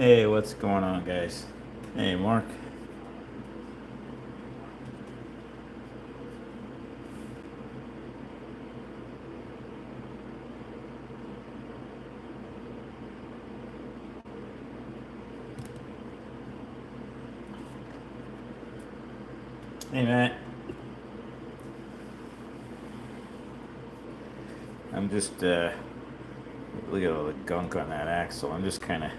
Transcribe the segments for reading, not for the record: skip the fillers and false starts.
Hey, what's going on, guys? Hey, Mark. Hey, Matt. I'm just, look at all the gunk on that axle. I'm just kind of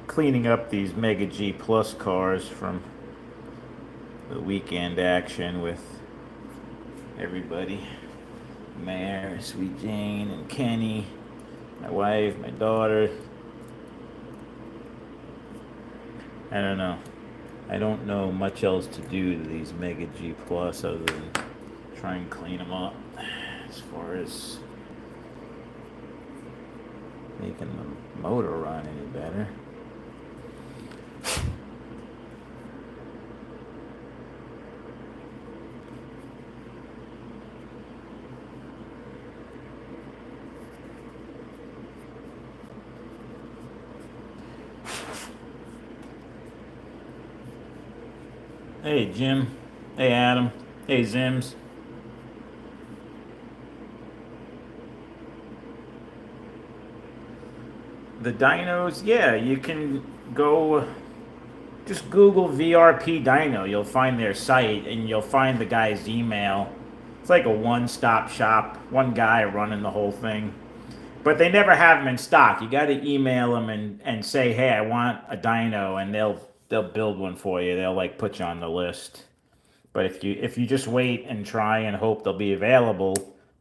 cleaning up these Mega G Plus cars from the weekend action with everybody. Mare, Sweet Jane, and Kenny, my wife, my daughter. I don't know. I don't know much else to do to these Mega G Plus other than try and clean them up as far as making the motor run any better. Hey, Jim. Hey, Adam. Hey, Zims. The dynos, yeah, you can go just Google VRP Dyno. You'll find their site and you'll find the guy's email. It's like a one stop shop, one guy running the whole thing. But they never have them in stock. You got to email them and say, "Hey, I want a dyno," and they'll build one for you. They'll like put you on the list. But if you just wait and try and hope they'll be available,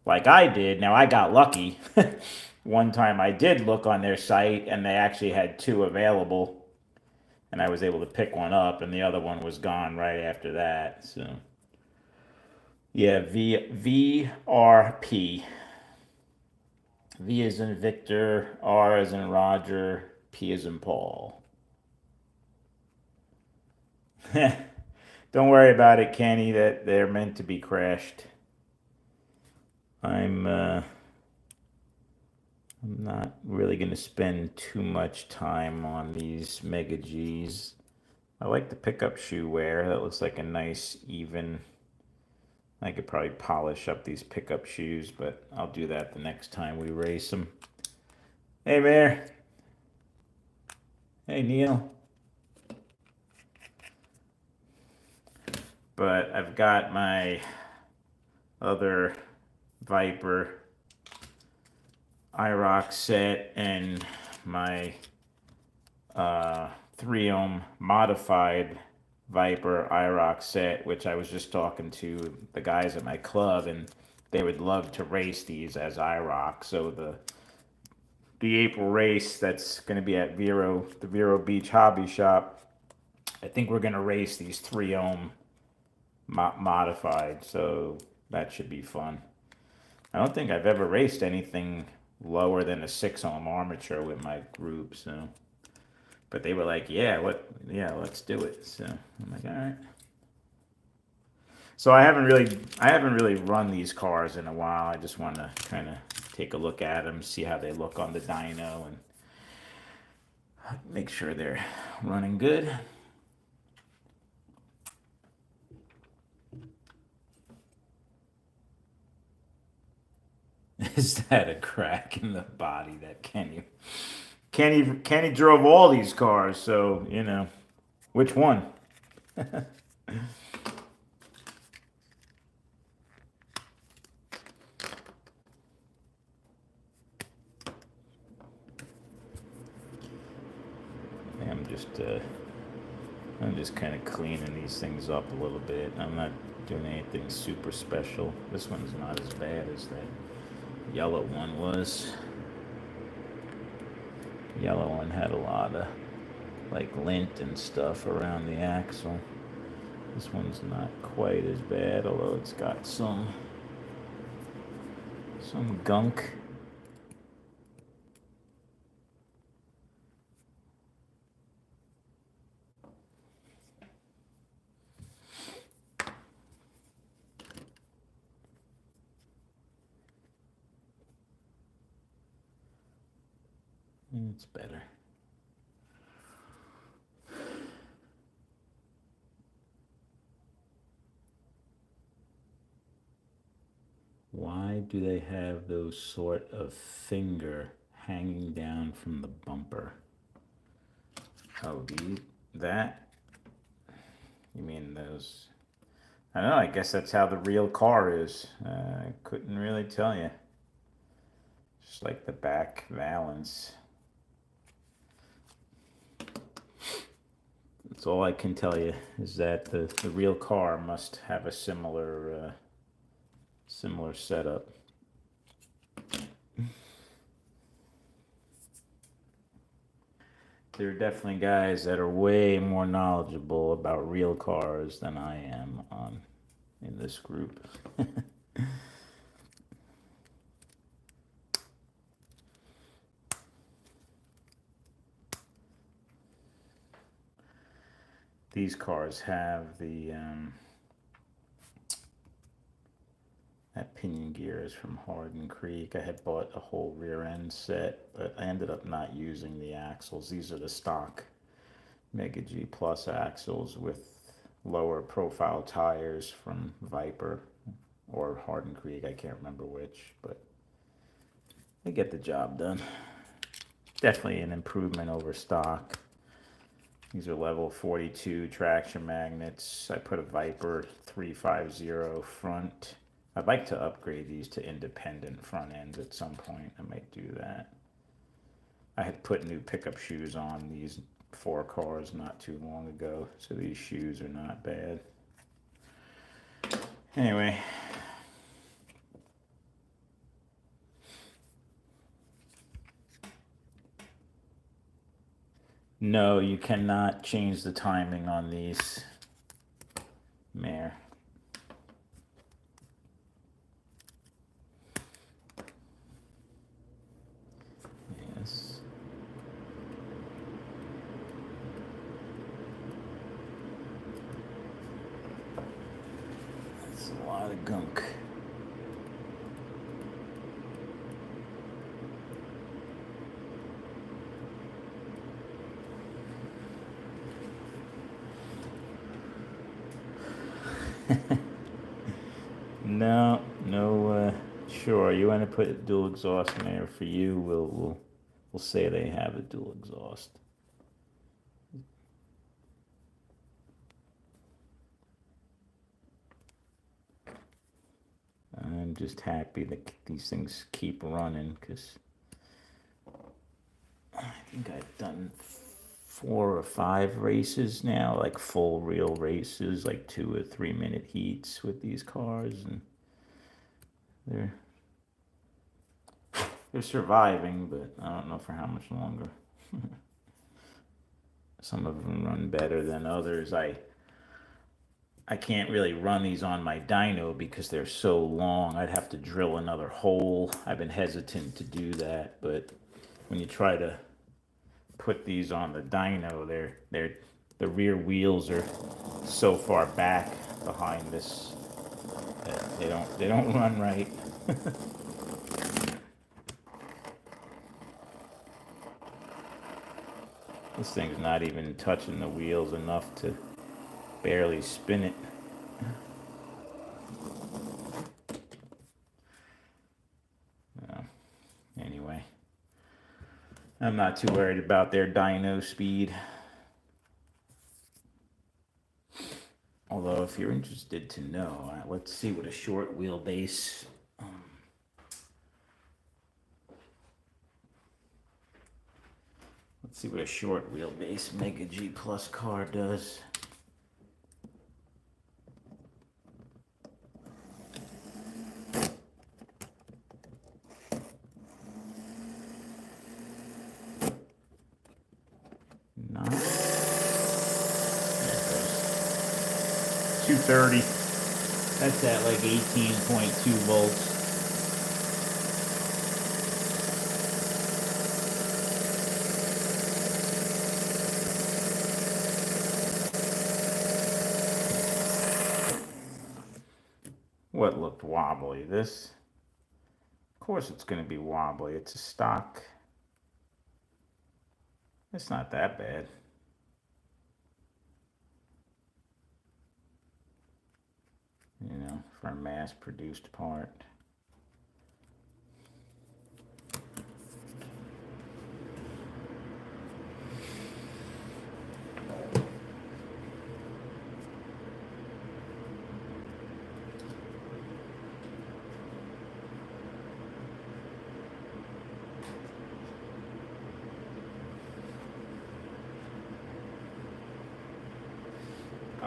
like I did, now I got lucky. One time I did look on their site and they actually had two available, and I was able to pick one up, and the other one was gone right after that. So yeah, VRP. V is in Victor, R is in Roger, P is in Paul. Don't worry about it, Kenny. That they're meant to be crashed. I'm not really going to spend too much time on these Mega Gs. I like the pickup shoe wear. That looks like a nice, even. I could probably polish up these pickup shoes, but I'll do that the next time we race them. Hey, Mayor. Hey, Neil. But I've got my other Viper IROC set and my 3 ohm modified Viper IROC set, which I was just talking to the guys at my club, and they would love to race these as IROC. So the April race that's going to be at the Vero Beach Hobby Shop, I think we're going to race these 3 ohm modified. So that should be fun. I don't think I've ever raced anything lower than a 6 ohm armature with my group. So, but they were like, "Yeah, let's do it." So I'm like, "All right." So I haven't really run these cars in a while. I just want to kind of take a look at them, see how they look on the dyno, and make sure they're running good. Is that a crack in the body that Kenny drove all these cars, so you know which one. I'm just uh, I'm just kind of cleaning these things up a little bit. I'm not doing anything super special. This one's not as bad as that yellow one was. Yellow one had a lot of like lint and stuff around the axle. This one's not quite as bad, although it's got some gunk. It's better. Why do they have those sort of finger hanging down from the bumper? Oh, that? You mean those? I don't know. I guess that's how the real car is. I couldn't really tell you. Just like the back valance. That's all I can tell you is that the real car must have a similar similar setup. There are definitely guys that are way more knowledgeable about real cars than I am on in this group. These cars have that pinion gear is from Hardin Creek. I had bought a whole rear end set, but I ended up not using the axles. These are the stock Mega G Plus axles with lower profile tires from Viper or Hardin Creek. I can't remember which, but they get the job done. Definitely an improvement over stock. These are level 42 traction magnets. I put a Viper 350 front. I'd like to upgrade these to independent front ends at some point. I might do that. I had put new pickup shoes on these 4 cars not too long ago, so these shoes are not bad. Anyway. No, you cannot change the timing on these, Mayor. Yes. That's a lot of gunk. No, sure. You want to put a dual exhaust in there for you? We'll say they have a dual exhaust. I'm just happy that these things keep running because I think I've done 4 or 5 races now, like full real races, like 2 or 3 minute heats with these cars, and they're surviving, but I don't know for how much longer. Some of them run better than others. I can't really run these on my dyno because they're so long. I'd have to drill another hole. I've been hesitant to do that, but when you try to put these on the dyno, the rear wheels are so far back behind this that they don't run right. This thing's not even touching the wheels enough to barely spin it. Anyway, I'm not too worried about their dyno speed. Although, if you're interested to know, let's see what a short wheelbase. Let's see what a short wheelbase Mega G Plus car does. Not. 230. That's at like 18.2 volts. What looked wobbly? This? Of course it's going to be wobbly. It's a stock. It's not that bad. You know, for a mass-produced part.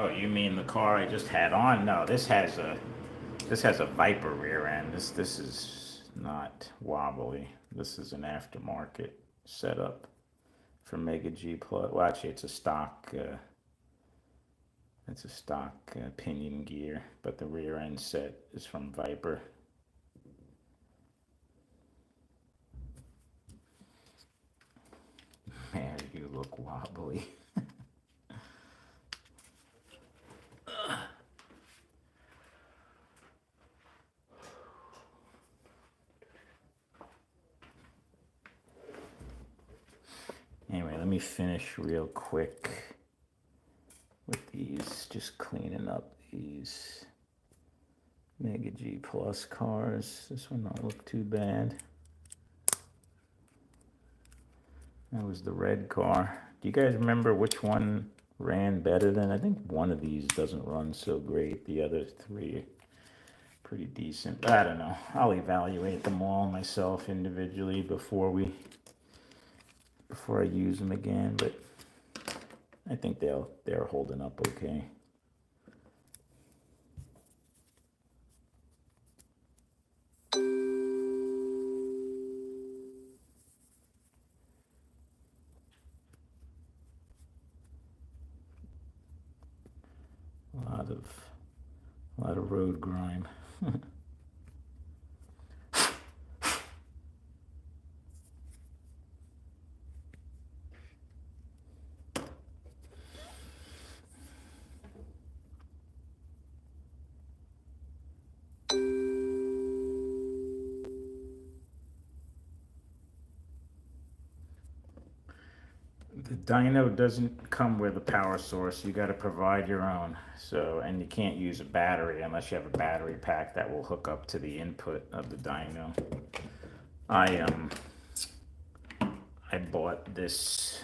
Oh, you mean the car I just had on? No, this has a Viper rear end. This is not wobbly. This is an aftermarket setup for Mega G Plus. Well, actually, it's a stock. It's a stock pinion gear, but the rear end set is from Viper. Man, you look wobbly. Anyway, let me finish real quick with these, just cleaning up these Mega G Plus cars. This one don't look too bad. That was the red car. Do you guys remember which one ran better than? I think one of these doesn't run so great. The other three pretty decent. I don't know. I'll evaluate them all myself individually before I use them again, but I think they're holding up okay. A lot of road grime. The dyno doesn't come with a power source. You got to provide your own. So, and you can't use a battery unless you have a battery pack that will hook up to the input of the dyno. I bought this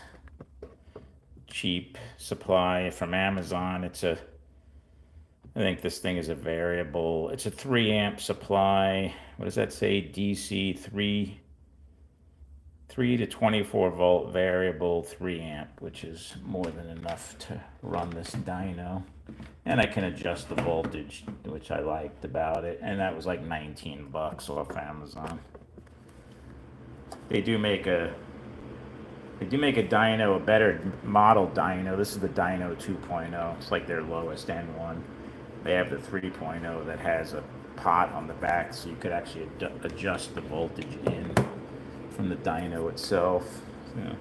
cheap supply from Amazon. I think this thing is a variable. It's a 3 amp supply. What does that say? DC 3 to 24 volt variable 3 amp, which is more than enough to run this dyno. And I can adjust the voltage, which I liked about it. And that was like 19 bucks off Amazon. They do make a dyno, a better model dyno. This is the Dyno 2.0. It's like their lowest end one. They have the 3.0 that has a pot on the back, so you could actually adjust the voltage in from the dyno itself. Yeah.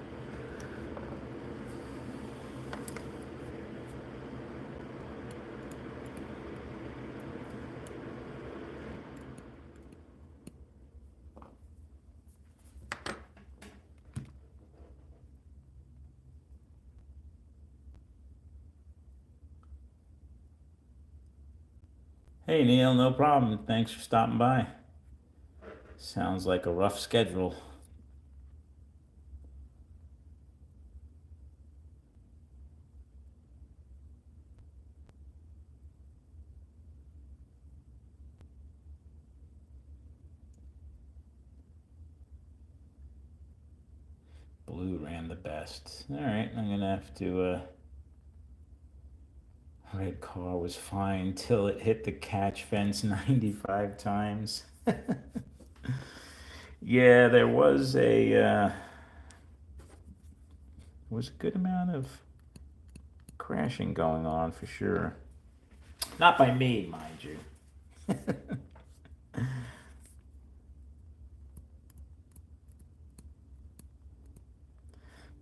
Hey Neil, no problem. Thanks for stopping by. Sounds like a rough schedule. Blue ran the best. All right, I'm gonna have to. Red car was fine till it hit the catch fence 95 times. Yeah, there was a good amount of crashing going on for sure. Not by me, mind you.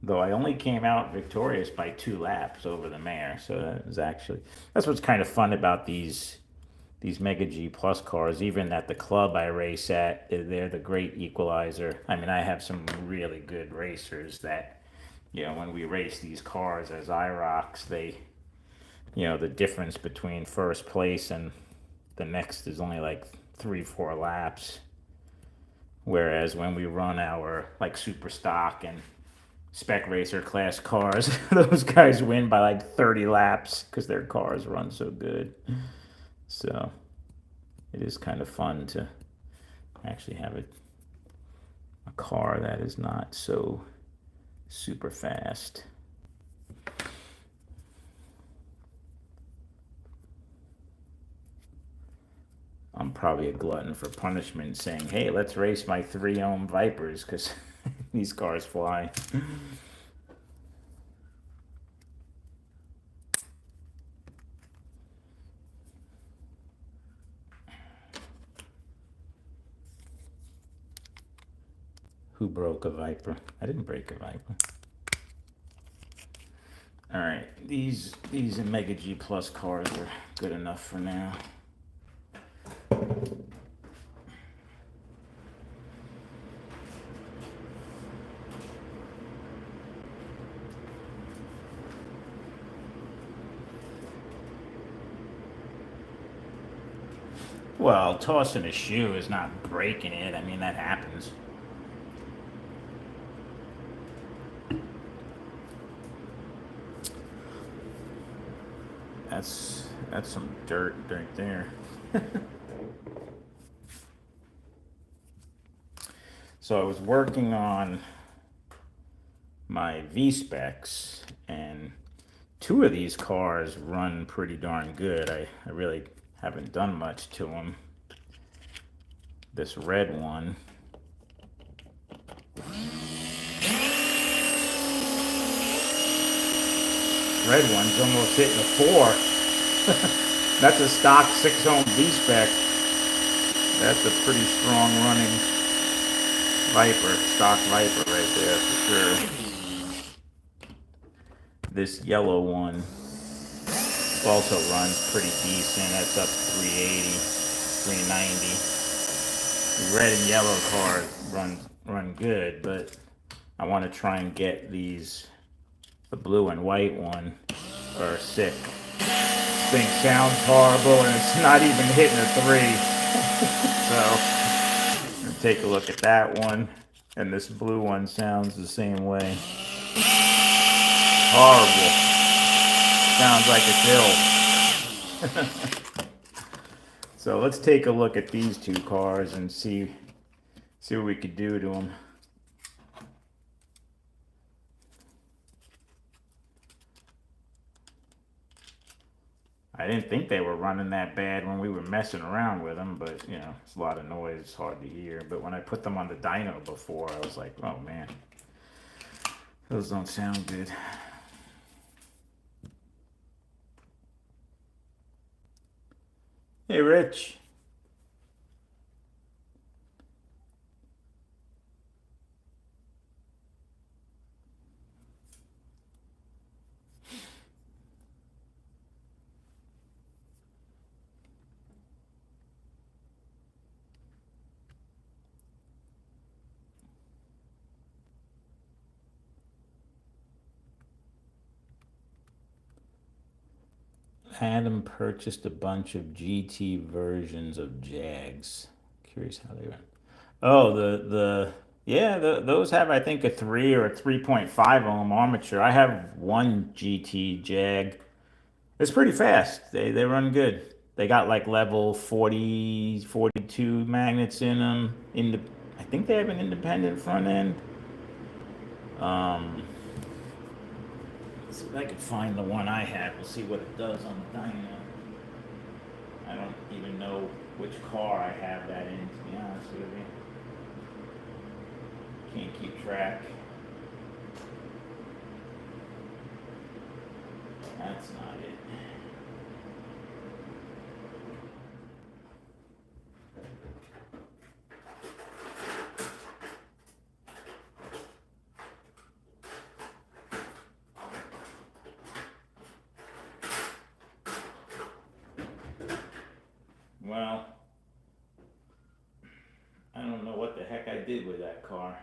Though I only came out victorious by 2 laps over the mare, so that's what's kind of fun about these Mega G Plus cars. Even at the club I race at, they're the great equalizer. I mean, I have some really good racers that, when we race these cars as IROCs, the difference between first place and the next is only like 3-4 laps. Whereas when we run our like super stock and spec racer class cars, those guys win by like 30 laps because their cars run so good. So it is kind of fun to actually have a car that is not so super fast. probably a glutton for punishment, saying, "Hey, let's race my 3-ohm Vipers because these cars fly." Who broke a Viper? I didn't break a Viper. All right, these Mega G Plus cars are good enough for now. Well, tossing a shoe is not breaking it. I mean, that happens. That's some dirt right there. So I was working on my V-Specs, and 2 of these cars run pretty darn good. I really haven't done much to them. This red one. Red one's almost hitting a 4. That's a stock 6-ohm V-Spec. That's a pretty strong running Viper, stock Viper right there for sure. This yellow one also runs pretty decent. That's up 380, 390. The red and yellow cars run good, but I want to try and get these. The blue and white one are sick. This thing sounds horrible, and it's not even hitting a 3. So I'm gonna take a look at that one, and this blue one sounds the same way. Horrible. Sounds like it's ill. So let's take a look at these 2 cars and see what we could do to them. I didn't think they were running that bad when we were messing around with them, but you know, it's a lot of noise, it's hard to hear. But when I put them on the dyno before, I was like, oh man, those don't sound good. Hey, Rich. Adam purchased a bunch of GT versions of Jags. Curious how they run. Oh, those have, I think, a 3 or a 3.5 ohm armature. I have one GT Jag. It's pretty fast. They run good. They got like level 40, 42 magnets in them. I think they have an independent front end. Let's see if I can find the one I have. We'll see what it does on the dyno. I don't even know which car I have that in, to be honest with you. Can't keep track. That's not it. Well, I don't know what the heck I did with that car.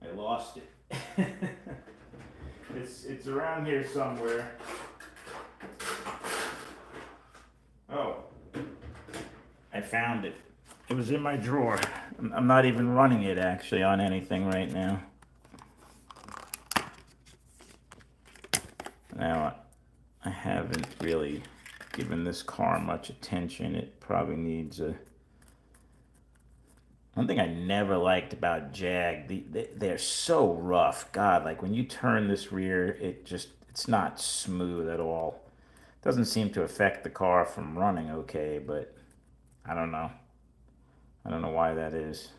I lost it. It's around here somewhere. Oh, I found it. It was in my drawer. I'm not even running it actually on anything right now. Now, I haven't really given this car much attention. It probably needs a... One thing I never liked about Jag, they're so rough. God, like when you turn this rear, it's not smooth at all. Doesn't seem to affect the car from running okay, but I don't know. I don't know why that is.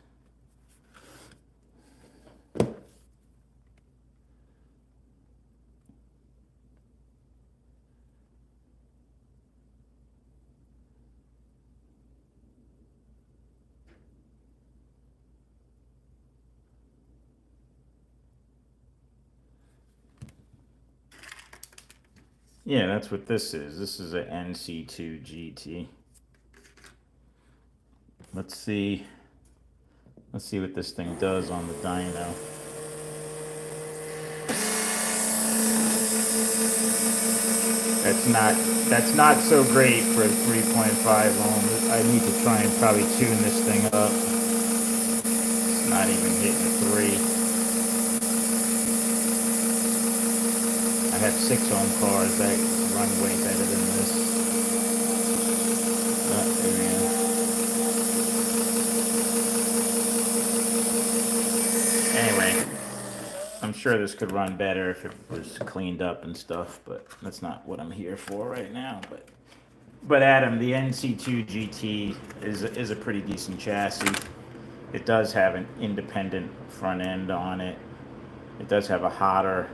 Yeah, that's what this is. This is a NC2 GT. Let's see what this thing does on the dyno. That's not so great for a 3.5 ohm. I need to try and probably tune this thing up. It's not even hitting 3. I have 6 ohm cars that run way better than this. Anyway, I'm sure this could run better if it was cleaned up and stuff, but that's not what I'm here for right now. But Adam, the NC2 GT is a pretty decent chassis. It does have an independent front end on it. It does have a hotter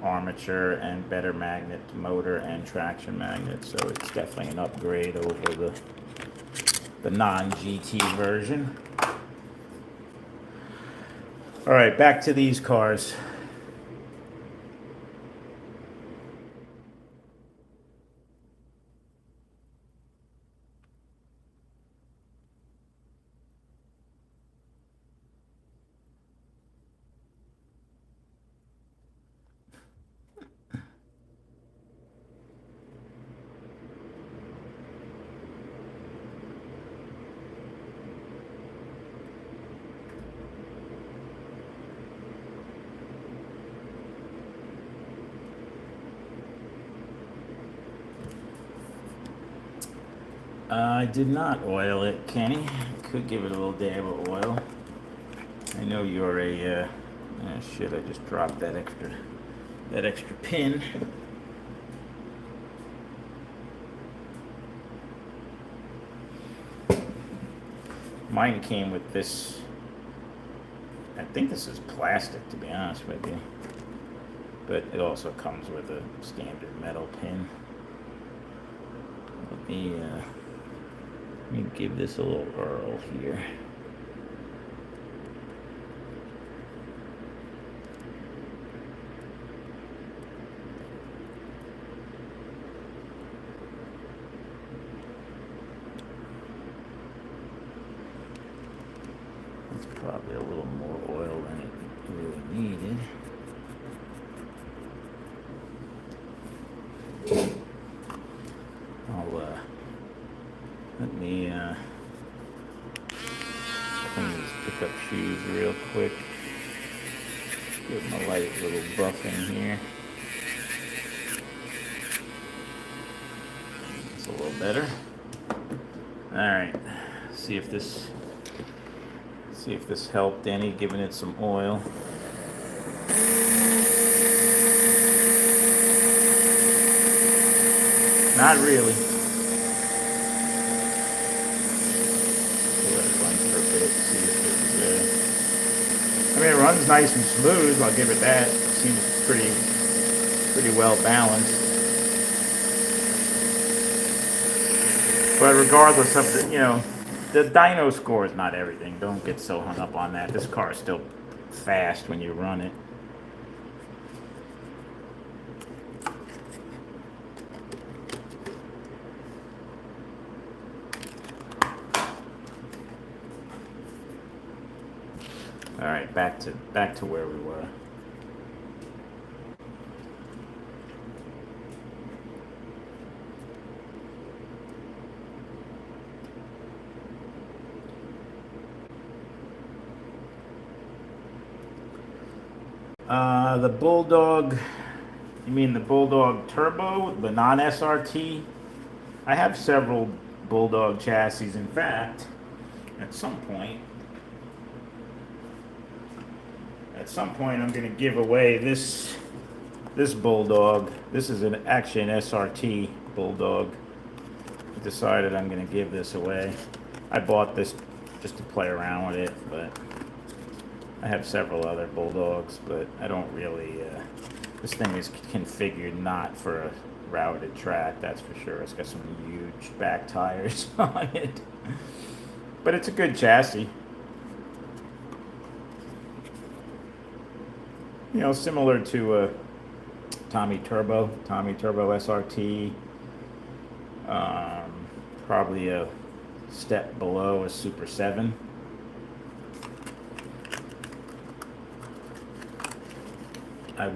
armature and better magnet motor and traction magnet, so it's definitely an upgrade over the non-GT version. All right, back to these cars. I did not oil it, Kenny. Could give it a little dab of oil. I know you're a... oh shit, I just dropped that extra pin. Mine came with this... I think this is plastic, to be honest with you. But it also comes with a standard metal pin. Let me give this a little whirl here. That's probably a little more oil than it really needed. Let me clean these pickup shoes real quick. Give them a light little buff in here. It's a little better. All right, see if this helped any, giving it some oil. Not really. I mean, it runs nice and smooth. I'll give it that. It seems pretty well balanced. But regardless of the dyno score is not everything. Don't get so hung up on that. This car is still fast when you run it. All right, back to where we were. The Bulldog, you mean the Bulldog Turbo, the non-SRT I have several Bulldog chassis. In fact, at some point, I'm going to give away this Bulldog. This is actually an SRT Bulldog. I decided I'm going to give this away. I bought this just to play around with it, but I have several other Bulldogs, but I don't really. This thing is configured not for a routed track, that's for sure. It's got some huge back tires on it, but it's a good chassis. You know, similar to a Tommy Turbo SRT. Probably a step below a Super 7. I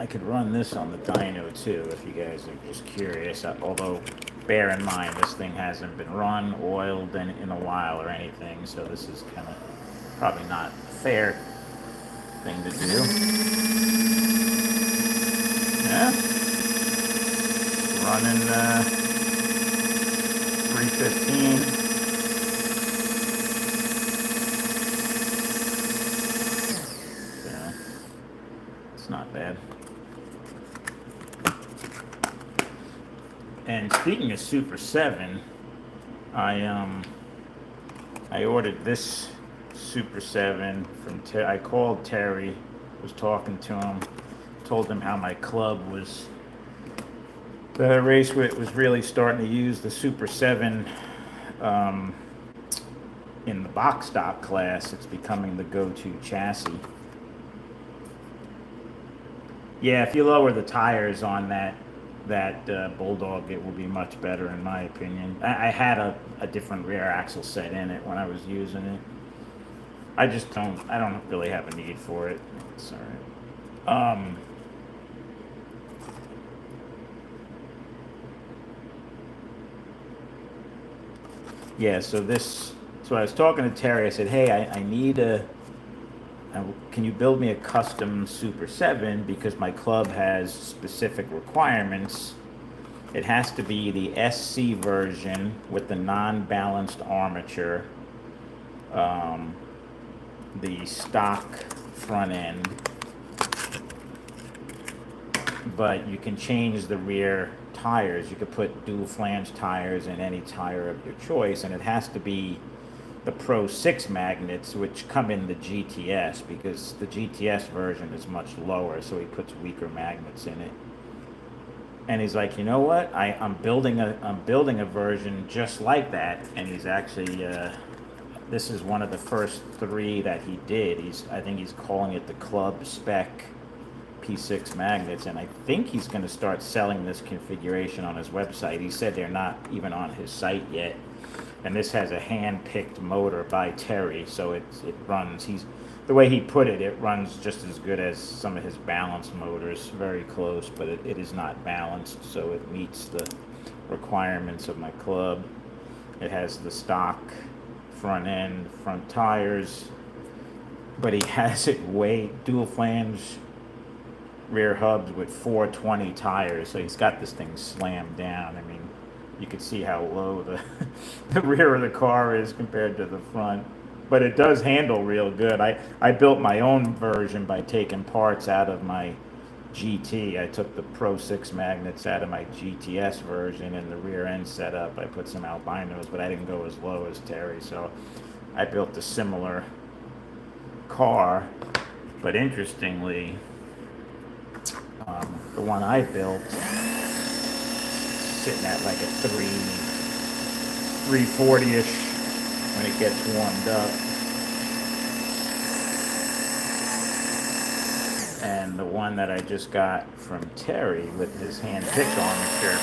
could run this on the dyno too, if you guys are just curious. Although, bear in mind, this thing hasn't been run, oiled in a while or anything, so this is kind of probably not a fair thing to do. Yeah, running 315. Not bad. And speaking of Super 7, I ordered this Super 7 from I called Terry, was talking to him, told him how my club was, that I race with, was really starting to use the Super 7 in the box stock class. It's becoming the go-to chassis. Yeah, if you lower the tires on that Bulldog, it will be much better in my opinion. I had a different rear axle set in it when I was using it. I don't really have a need for it. It's all right. Yeah, so I was talking to Terry. I said, hey, I need can you build me a custom Super 7, because my club has specific requirements. It has to be the SC version with the non-balanced armature, the stock front end, but you can change the rear tires. You could put dual flange tires in any tire of your choice, and it has to be the Pro 6 magnets, which come in the GTS, because the GTS version is much lower, so he puts weaker magnets in it. And he's like, you know what? I'm building a version just like that, and he's actually this is one of the first 3 that he did. I think he's calling it the Club Spec P6 magnets, and I think he's going to start selling this configuration on his website. He said they're not even on his site yet. And this has a hand-picked motor by Terry, so it runs. The way he put it, it runs just as good as some of his balanced motors, very close, but it is not balanced, so it meets the requirements of my club. It has the stock front end, front tires, but he has it dual flange rear hubs with 420 tires, so he's got this thing slammed down. I mean, you can see how low the rear of the car is compared to the front, but it does handle real good. I built my own version by taking parts out of my GT. I took the Pro 6 magnets out of my GTS version and the rear end setup. I put some albinos, but I didn't go as low as Terry, so I built a similar car. But interestingly, the one I built, sitting at like a 340-ish when it gets warmed up. And the one that I just got from Terry with his hand-picked armature,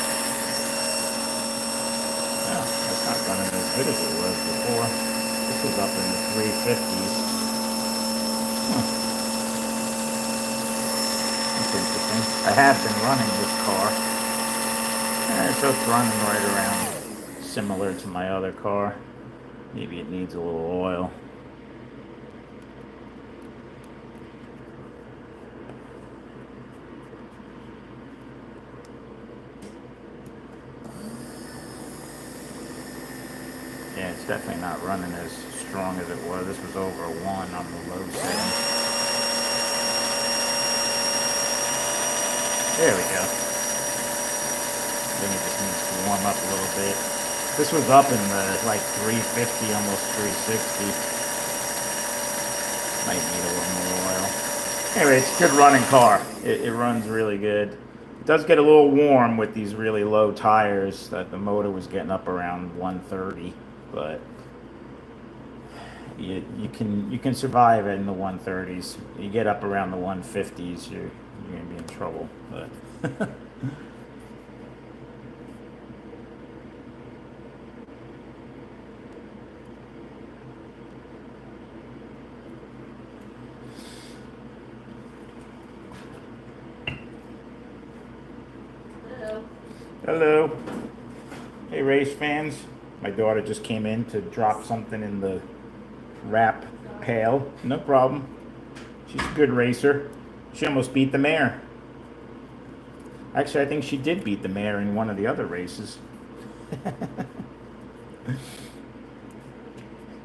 well, that's not running as good as it was before. This was up in the 350s. That's interesting. I have been running this car. So it's running right around similar to my other car. Maybe it needs a little oil. definitely not running as strong as it was. This was over a 1 on the low setting. There we go. Then it just needs to warm up a little bit. This was up in the like 350, almost 360. Might need a little more oil. Anyway, it's a good running car. It runs really good. It does get a little warm with these really low tires. That the motor was getting up around 130, but you can survive in the 130s. You get up around the 150s, you're gonna be in trouble. But hello. Hey, race fans. My daughter just came in to drop something in the wrap pail. No problem. She's a good racer. She almost beat the mayor. Actually, I think she did beat the mayor in one of the other races.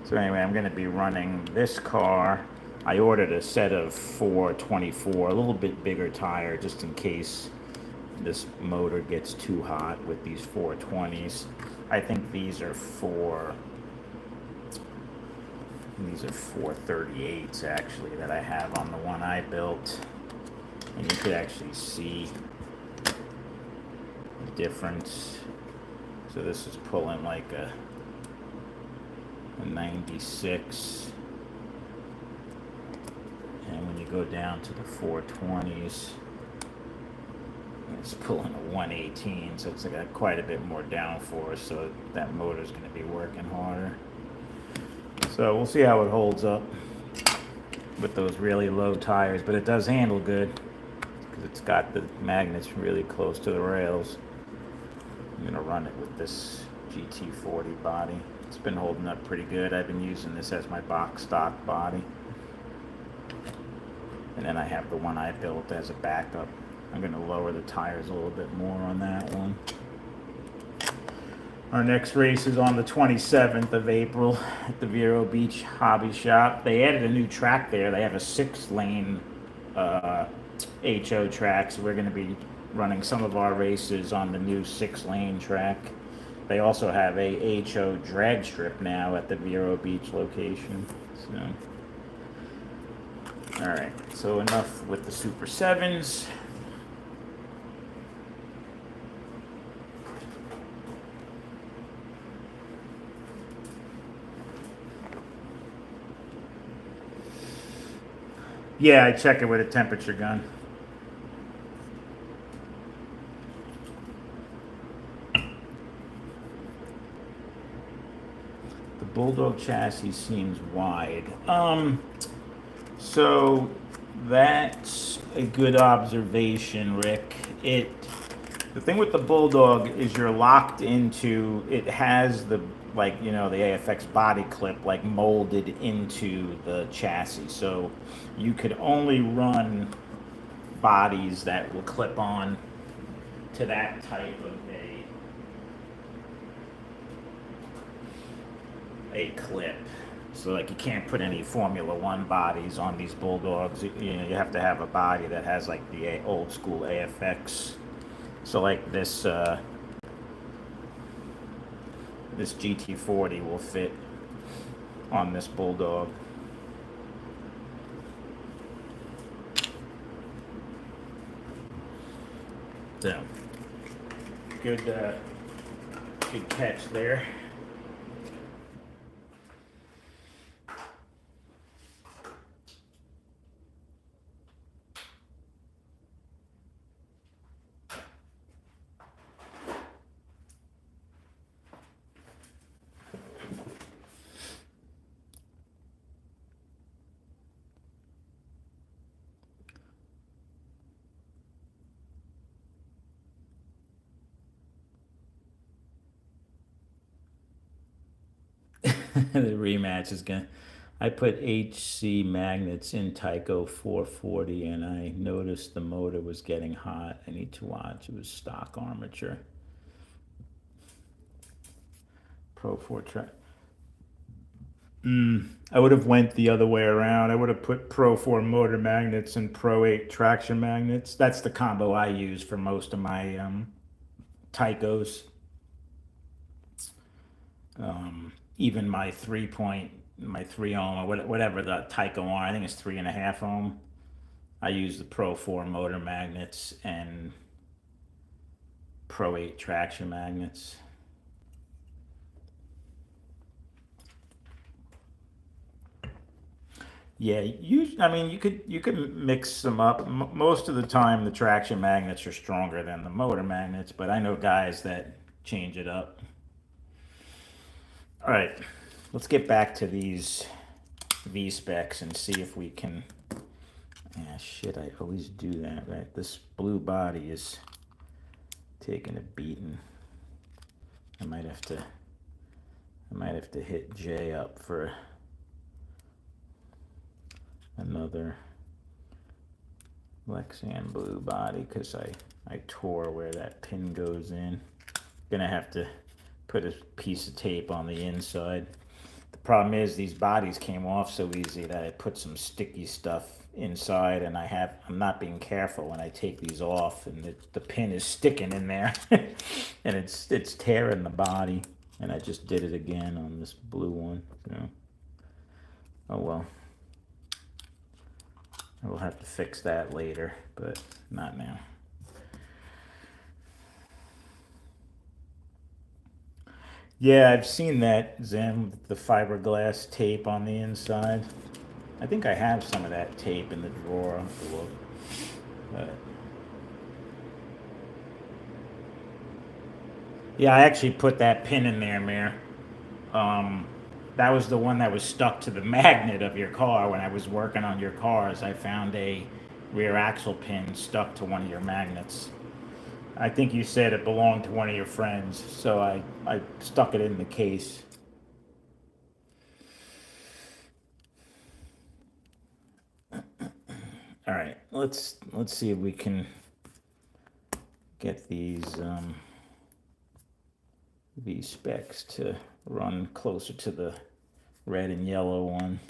So anyway, I'm going to be running this car. I ordered a set of 424, a little bit bigger tire, just in case this motor gets too hot with these 420s. I think these are 438s actually that I have on the one I built, and you could actually see the difference. So this is pulling like a 96, and when you go down to the 420s, it's pulling a 118, so it's got quite a bit more downforce, so that motor's going to be working harder. So we'll see how it holds up with those really low tires, but it does handle good because it's got the magnets really close to the rails. I'm going to run it with this GT40 body. It's been holding up pretty good. I've been using this as my box stock body. And then I have the one I built as a backup. I'm going to lower the tires a little bit more on that one. Our next race is on the 27th of April at the Vero Beach Hobby Shop. They added a new track there. They have a 6-lane HO track, so we're going to be running some of our races on the new 6-lane track. They also have a HO drag strip now at the Vero Beach location. So, all right, so enough with the Super 7s. Yeah, I check it with a temperature gun. The Bulldog chassis seems wide. So that's a good observation, Rick. The thing with the Bulldog is you're locked into, it has the, like, you know, the AFX body clip like molded into the chassis. So you could only run bodies that will clip on to that type of a clip. So like you can't put any Formula One bodies on these Bulldogs. You have to have a body that has like the old school AFX. So like this this GT40 will fit on this Bulldog. So good catch there. The rematch is gonna. I put HC magnets in Tyco 440, and I noticed the motor was getting hot. I need to watch. It was stock Armature Pro 4 track. I would have went the other way around. I would have put Pro 4 motor magnets and Pro 8 traction magnets. That's the combo I use for most of my Tycos. Even my 3 ohm or whatever the Tyco are. I think it's 3.5 ohm. I use the Pro 4 motor magnets and Pro 8 traction magnets. Yeah, I mean, you could mix them up. Most of the time, the traction magnets are stronger than the motor magnets, but I know guys that change it up. All right, let's get back to these V specs and see if we can. Yeah, shit, I always do that, right? This blue body is taking a beating. I might have to hit J up for another Lexan blue body because I tore where that pin goes in. Gonna have to put a piece of tape on the inside. The problem is these bodies came off so easy that I put some sticky stuff inside, and I'm not being careful when I take these off, and the pin is sticking in there, and it's tearing the body. And I just did it again on this blue one. So, oh well. I will have to fix that later, but not now. Yeah, I've seen that, Zen, with the fiberglass tape on the inside. I think I have some of that tape in the drawer. I'll have to look. But yeah, I actually put that pin in there, Mir. Um, that was the one that was stuck to the magnet of your car when I was working on your cars. I found a rear axle pin stuck to one of your magnets. I think you said it belonged to one of your friends, so I stuck it in the case. All right, let's see if we can get these specs to run closer to the red and yellow one,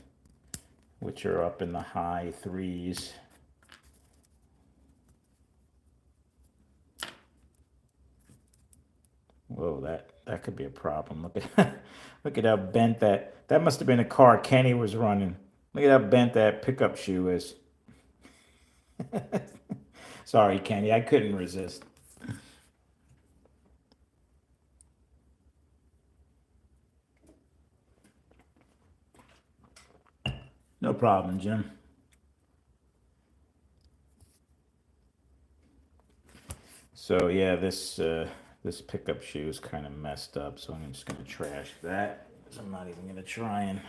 which are up in the high threes. Whoa, that could be a problem. Look at how bent that must have been a car Kenny was running. Look at how bent that pickup shoe is. Sorry, Kenny, I couldn't resist. No problem, Jim. So yeah, this pickup shoe is kind of messed up, so I'm just gonna trash that. So I'm not even gonna try and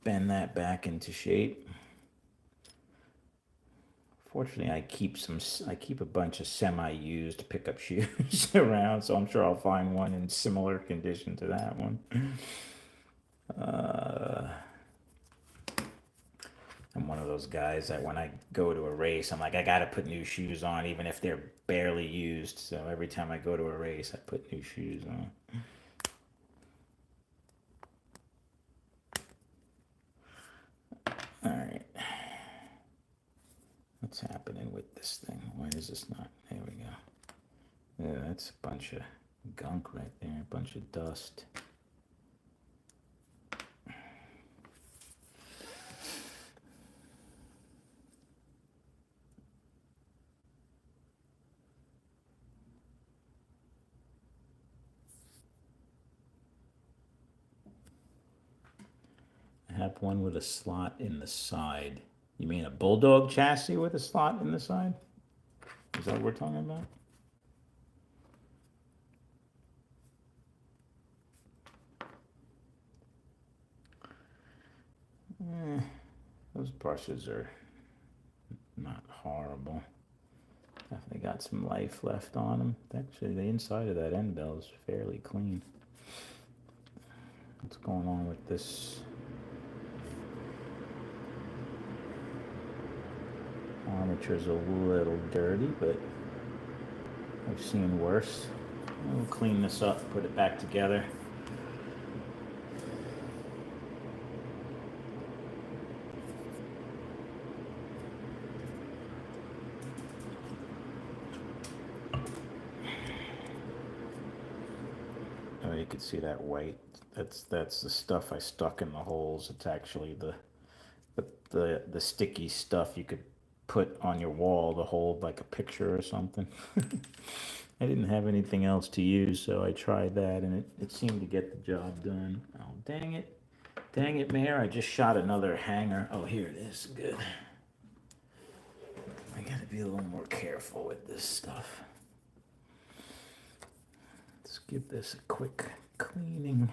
bend that back into shape. Fortunately, I keep a bunch of semi-used pickup shoes around, so I'm sure I'll find one in similar condition to that one. I'm one of those guys that when I go to a race, I'm like, I gotta put new shoes on, even if they're barely used. So every time I go to a race, I put new shoes on. All right. What's happening with this thing? Why is this not? There we go. Yeah, that's a bunch of gunk right there, a bunch of dust. I have one with a slot in the side. You mean a Bulldog chassis with a slot in the side? Is that what we're talking about? Those brushes are not horrible. Definitely got some life left on them. Actually, the inside of that end bell is fairly clean. What's going on with this? Armature's a little dirty, but I've seen worse. We'll clean this up, put it back together. can see that white. That's the stuff I stuck in the holes. It's actually the sticky stuff you could put on your wall to hold like a picture or something. I didn't have anything else to use, so I tried that, and it seemed to get the job done. Oh, dang it. Dang it, Mayor, I just shot another hanger. Oh, here it is. Good. I gotta be a little more careful with this stuff. Let's give this a quick cleaning.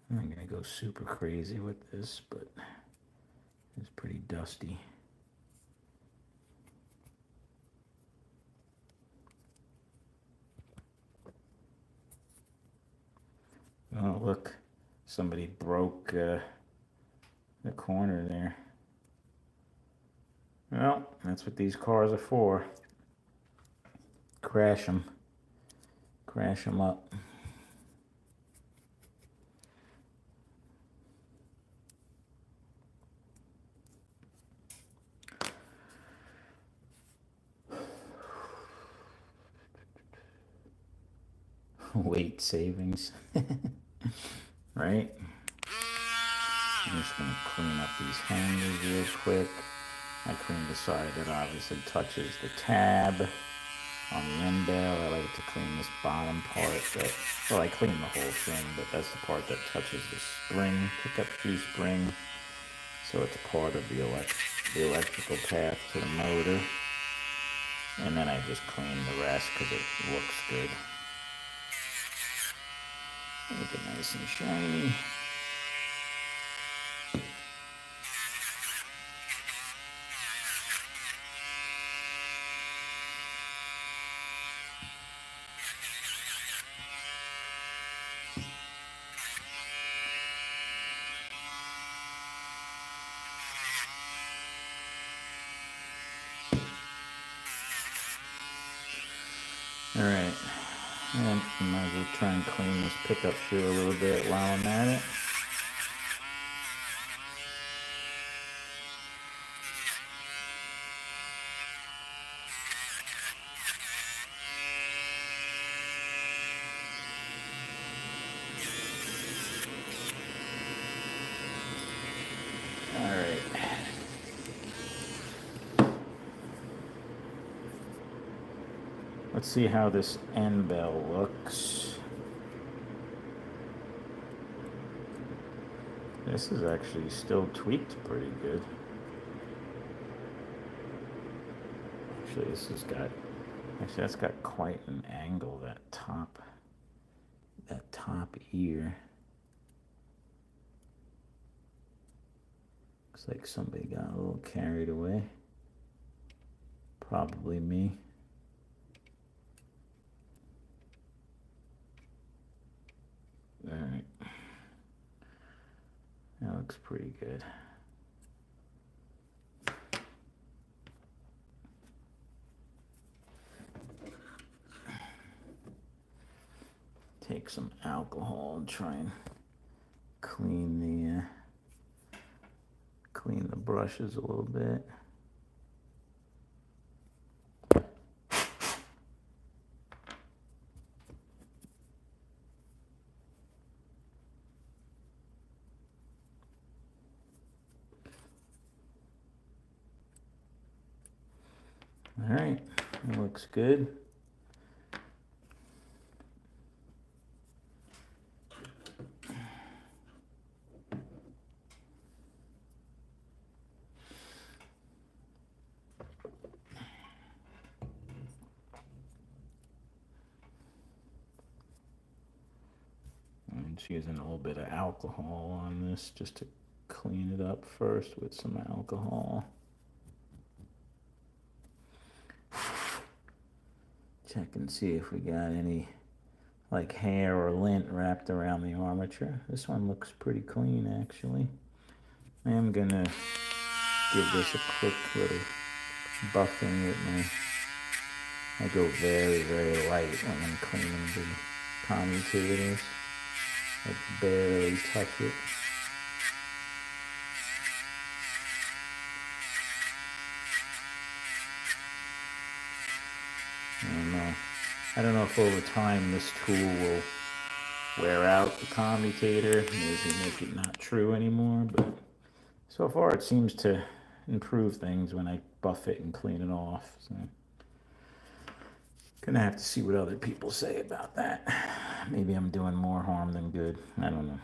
I'm not gonna go super crazy with this, but it's pretty dusty. Oh, look, somebody broke the corner there. Well, that's what these cars are for. Crash them. Crash them up. Weight savings. Right? I'm just going to clean up these hangers real quick. I cleaned the side that obviously touches the tab on the end bell. I like to clean this bottom part that, well, I clean the whole thing, but that's the part that touches the spring, pickup shoe spring. So it's part of the electrical path to the motor. And then I just clean the rest because it looks good. Make it nice and shiny. Alright, and I might as well try and clean this pickup shoe a little bit while I'm at it. Alright. Let's see how this end bell looks. This is actually still tweaked pretty good. Actually, that's got quite an angle, that top ear. Looks like somebody got a little carried away. Probably me. Alright. That looks pretty good. Take some alcohol and try and clean the brushes a little bit. All right, that looks good. I'm just using a little bit of alcohol on this just to clean it up first with some alcohol. Check and see if we got any like hair or lint wrapped around the armature. This one looks pretty clean actually. I am gonna give this a quick little buffing with I go very, very light when I'm cleaning the commutators. I barely touch it. I don't know. I don't know if over time this tool will wear out the commutator, maybe make it not true anymore, but so far it seems to improve things when I buff it and clean it off. So gonna have to see what other people say about that. Maybe I'm doing more harm than good. I don't know.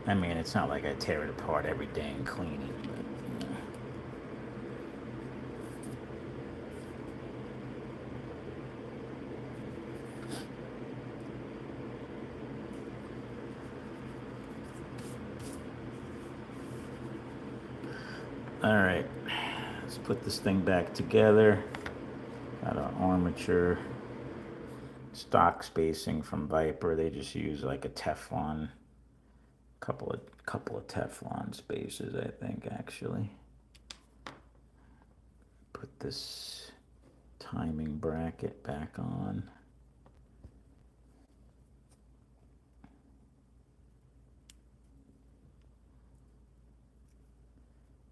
I mean, it's not like I tear it apart every day and clean it, but all right, let's put this thing back together. Got an Armature stock spacing from Viper. They just use like a Teflon, couple of Teflon spacers, I think, actually. Put this timing bracket back on.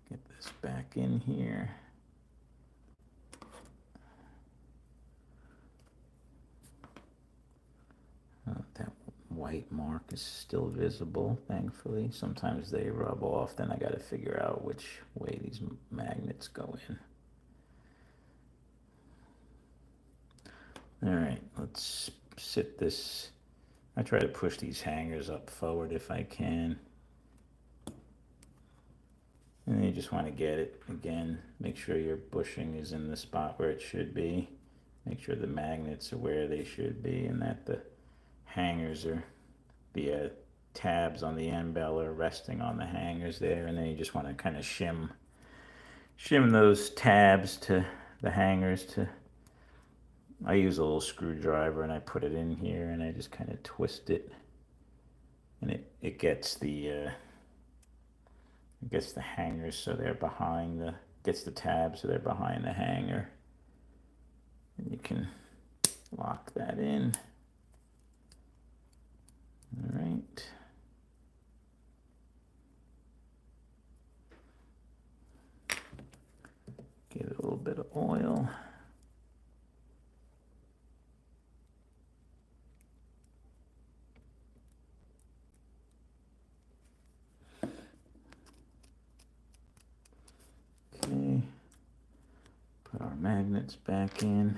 Get this back in here. That white mark is still visible, thankfully. Sometimes they rub off, then I got to figure out which way these magnets go in. All right, let's sit this. I try to push these hangers up forward if I can. And you just want to get it again. Make sure your bushing is in the spot where it should be. Make sure the magnets are where they should be, and that the hangers are, the tabs on the end bell are resting on the hangers there. And then you just want to kind of shim those tabs to the hangers to. I use a little screwdriver and I put it in here and I just kind of twist it, and it gets the hangers so they're behind the, gets the tabs so they're behind the hanger, and you can lock that in. All right. Give it a little bit of oil. Okay. Put our magnets back in.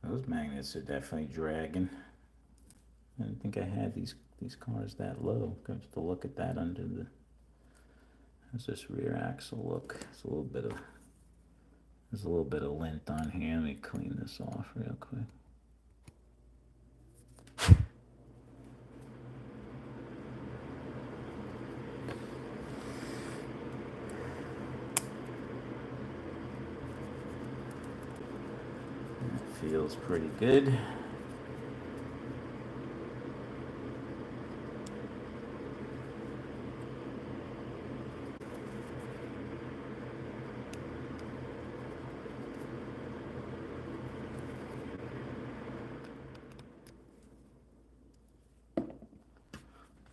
Those magnets are definitely dragging. I didn't think I had these cars that low. Got to look at that under the. How's this rear axle look? It's a little bit of. There's a little bit of lint on here. Let me clean this off real quick. That feels pretty good.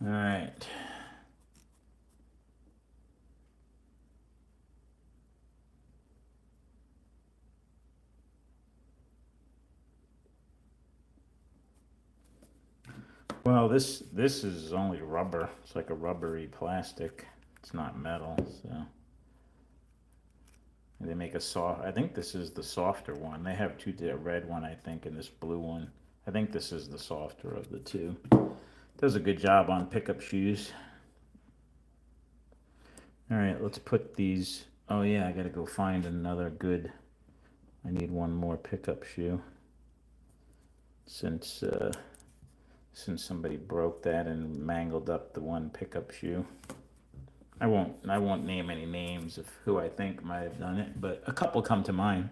All right. Well, this is only rubber. It's like a rubbery plastic. It's not metal, so. They make a soft. I think this is the softer one. They have two, the red one, I think, and this blue one. I think this is the softer of the two. Does a good job on pickup shoes. All right, let's put these. Oh yeah, I gotta go find another good. I need one more pickup shoe. Since somebody broke that and mangled up the one pickup shoe. I won't name any names of who I think might have done it, but a couple come to mind.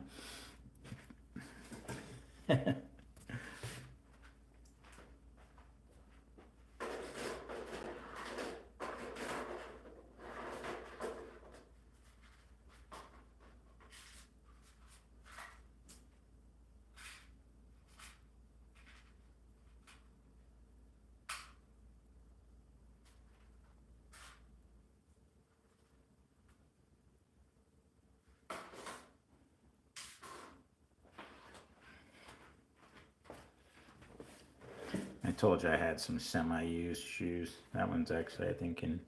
told you I had some semi-used shoes. That one's actually, I think, in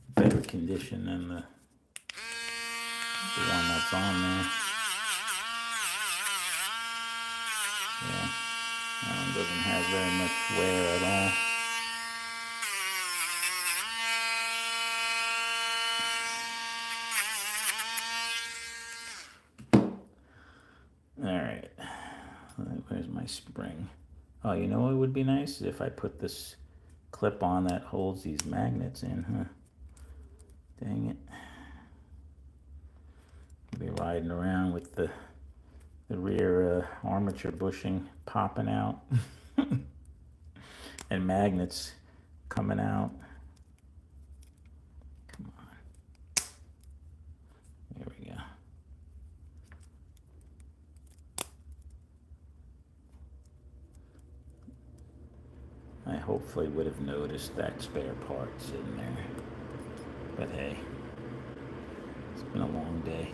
better condition than the one that's on there. Yeah, that one doesn't have very much wear at all. All right, where's my spring? Oh, you know what would be nice if I put this clip on that holds these magnets in, huh? Dang it. I'll be riding around with the rear armature bushing popping out and magnets coming out. Come on. There we go. I hopefully would have noticed that spare part sitting there. But hey, it's been a long day.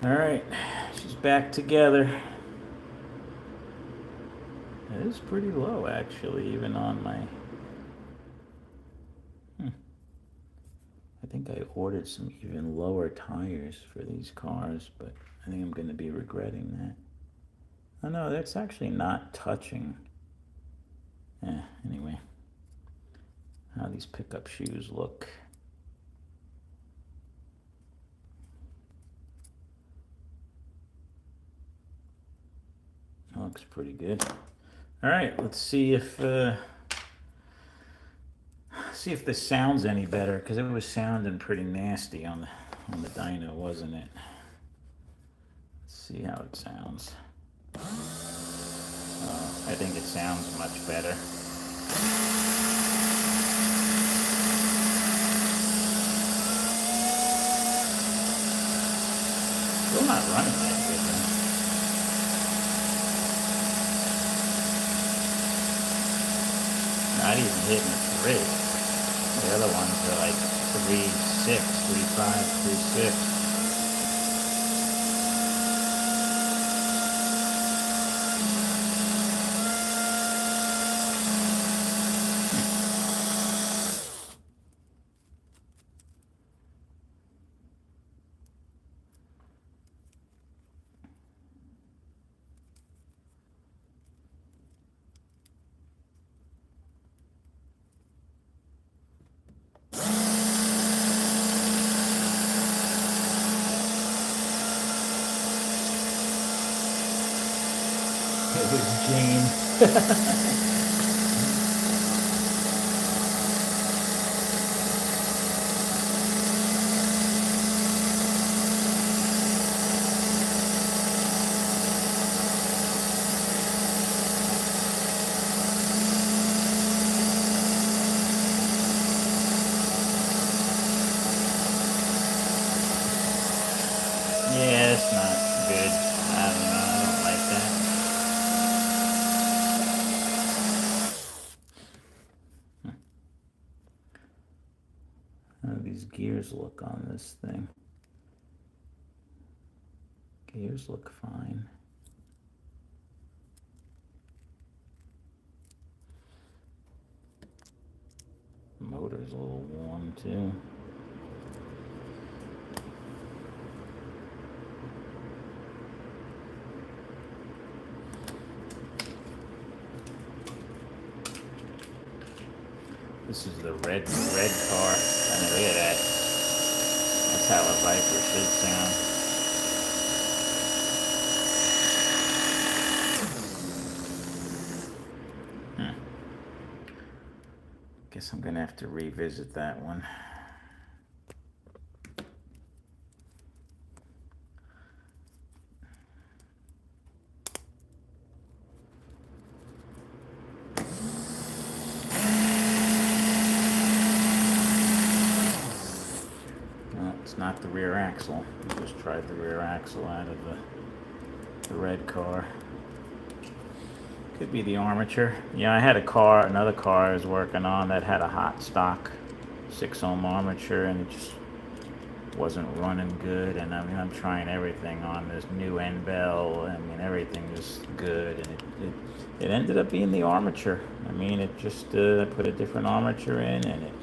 All right, she's back together. It is pretty low, actually, even on my... I think I ordered some even lower tires for these cars, but I think I'm going to be regretting that. Oh no, that's actually not touching. Anyway, how these pickup shoes look. Looks pretty good. All right, let's see if this sounds any better, because it was sounding pretty nasty on the dyno, wasn't it? Let's see how it sounds. I think it sounds much better. Still not running that good, though. Not even hitting a 3. The other ones are like 3.6, 3.5, 3.6. It was Jane. Yeah, it's not good. I don't know. I don't like that. How do these gears look on this thing? Gears look fine. Motor's a little warm too. This is the red car. I mean, look at that. That's how a Viper should sound. Guess I'm gonna have to revisit that one. It's not the rear axle. We just tried the rear axle out of the red car. Could be the armature. Yeah, I had another car I was working on that had a hot stock 6 ohm armature, and it just wasn't running good. And I mean, I'm trying everything on this new end bell. I mean, everything is good, and it ended up being the armature. I mean, it just put a different armature in, and it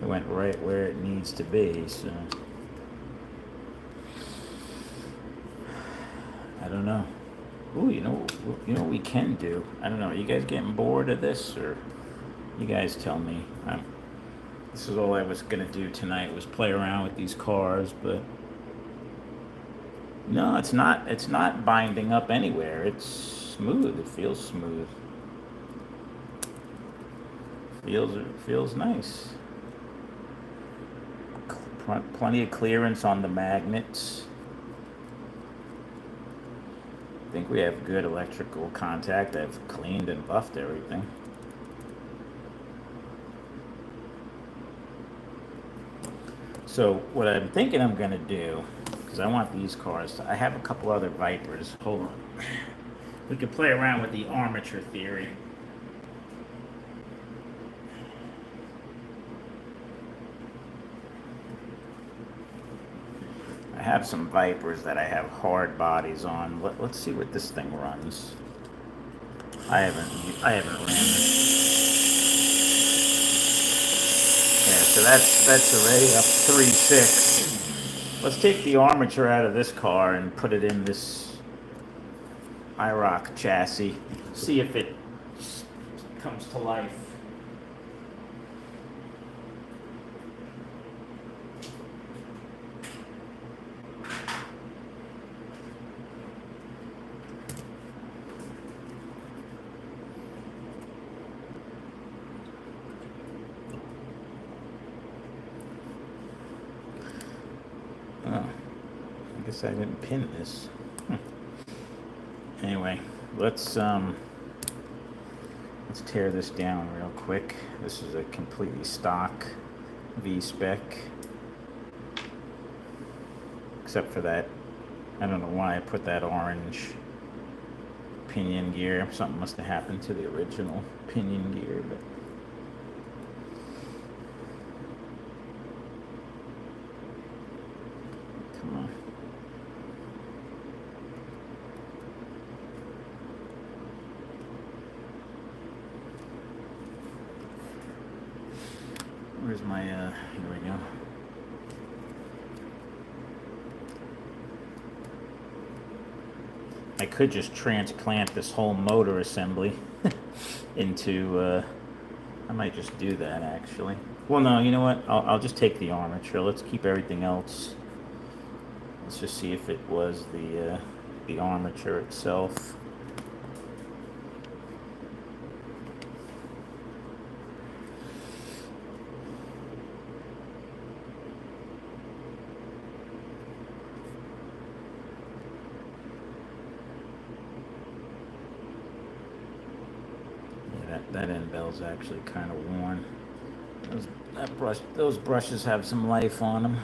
went right where it needs to be. So I don't know. Ooh, you know what we can do? I don't know. Are you guys getting bored of this, or you guys tell me? This is all I was gonna do tonight, was play around with these cars, but no, it's not. It's not binding up anywhere. It's smooth. It feels smooth. It feels nice. Plenty of clearance on the magnets. I think we have good electrical contact. I've cleaned and buffed everything. So what I'm thinking I'm gonna do, because I want these cars, I have a couple other Vipers. Hold on. We could play around with the armature theory. I have some Vipers that I have hard bodies on. Let's see what this thing runs. I haven't ran this. Yeah, so that's already up 3.6. Let's take the armature out of this car and put it in this IROC chassis. See if it comes to life. I guess I didn't pin this. Anyway, let's tear this down real quick. This is a completely stock V-spec, except for that. I don't know why I put that orange pinion gear. Something must have happened to the original pinion gear, but come on. Where's my, here we go. I could just transplant this whole motor assembly into, I might just do that actually. Well, no, you know what? I'll just take the armature. Let's keep everything else. Let's just see if it was the armature itself. That end bell's actually kind of worn. Those brushes have some life on them.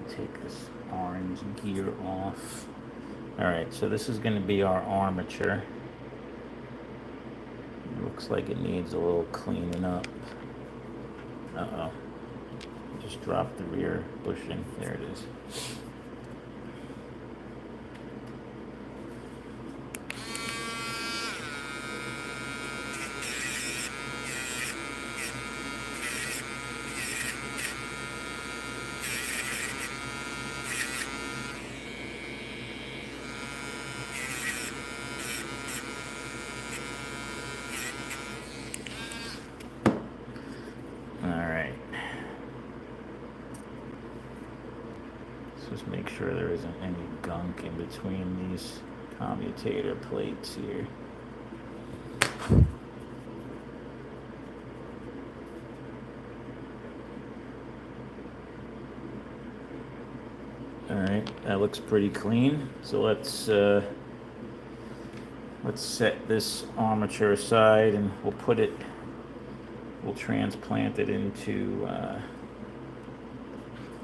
Take this orange gear off. All right, so this is going to be our armature. It looks like it needs a little cleaning up. Uh-oh. Just drop the rear bushing. There it is. Just make sure there isn't any gunk in between these commutator plates here. All right, that looks pretty clean. So let's set this armature aside, and we'll transplant it into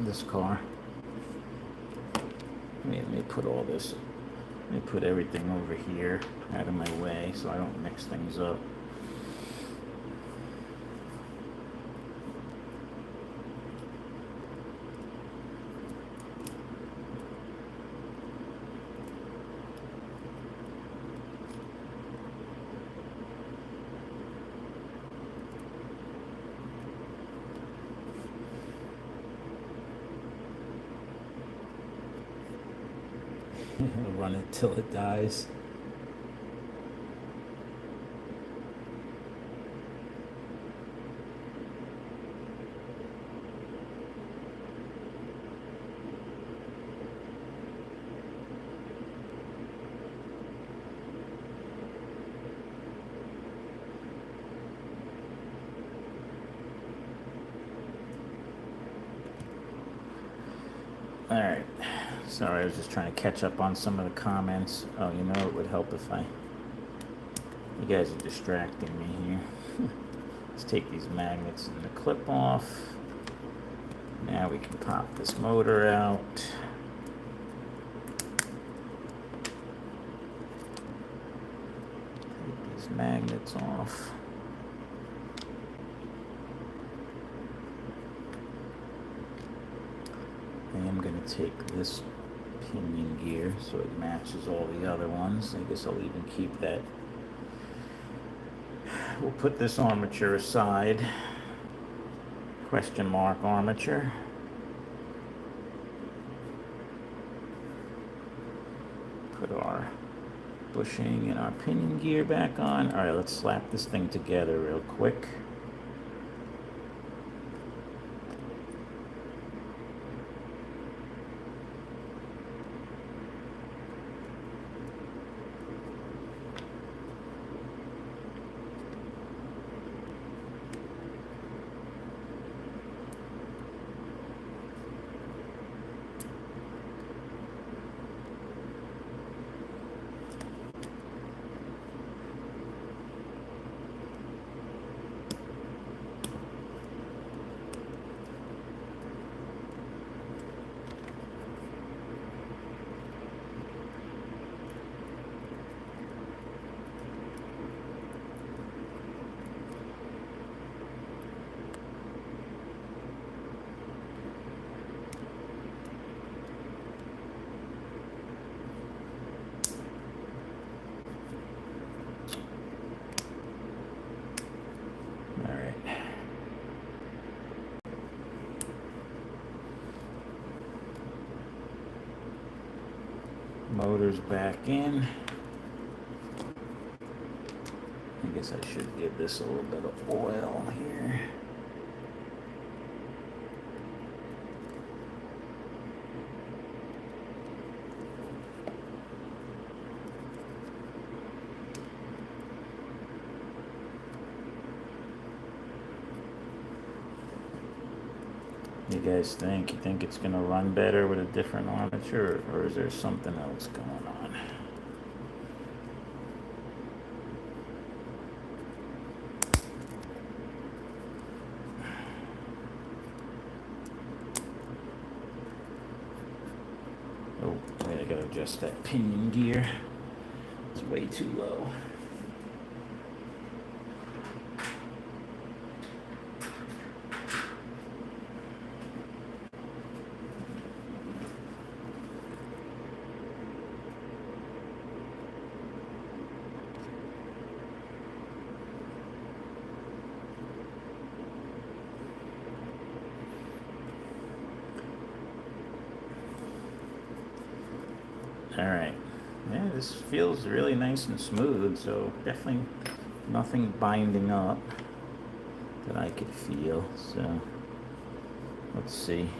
this car. Let me put all this, let me put everything over here out of my way so I don't mix things up. Run it till it dies. All right. Sorry, I was just trying to catch up on some of the comments. Oh, you know, it would help if I... You guys are distracting me here. Let's take these magnets and the clip off. Now we can pop this motor out. Take these magnets off. I am going to take this pinion gear so it matches all the other ones. I guess I'll even keep that. We'll put this armature aside. Question mark armature. Put our bushing and our pinion gear back on. All right, let's slap this thing together real quick. Motor's back in. I guess I should give this a little bit of oil here. You guys think? You think it's going to run better with a different armature, or is there something else going on? Oh, wait, I got to adjust that pinion gear. It's way too low. All right, yeah, this feels really nice and smooth, so definitely nothing binding up that I could feel. So let's see.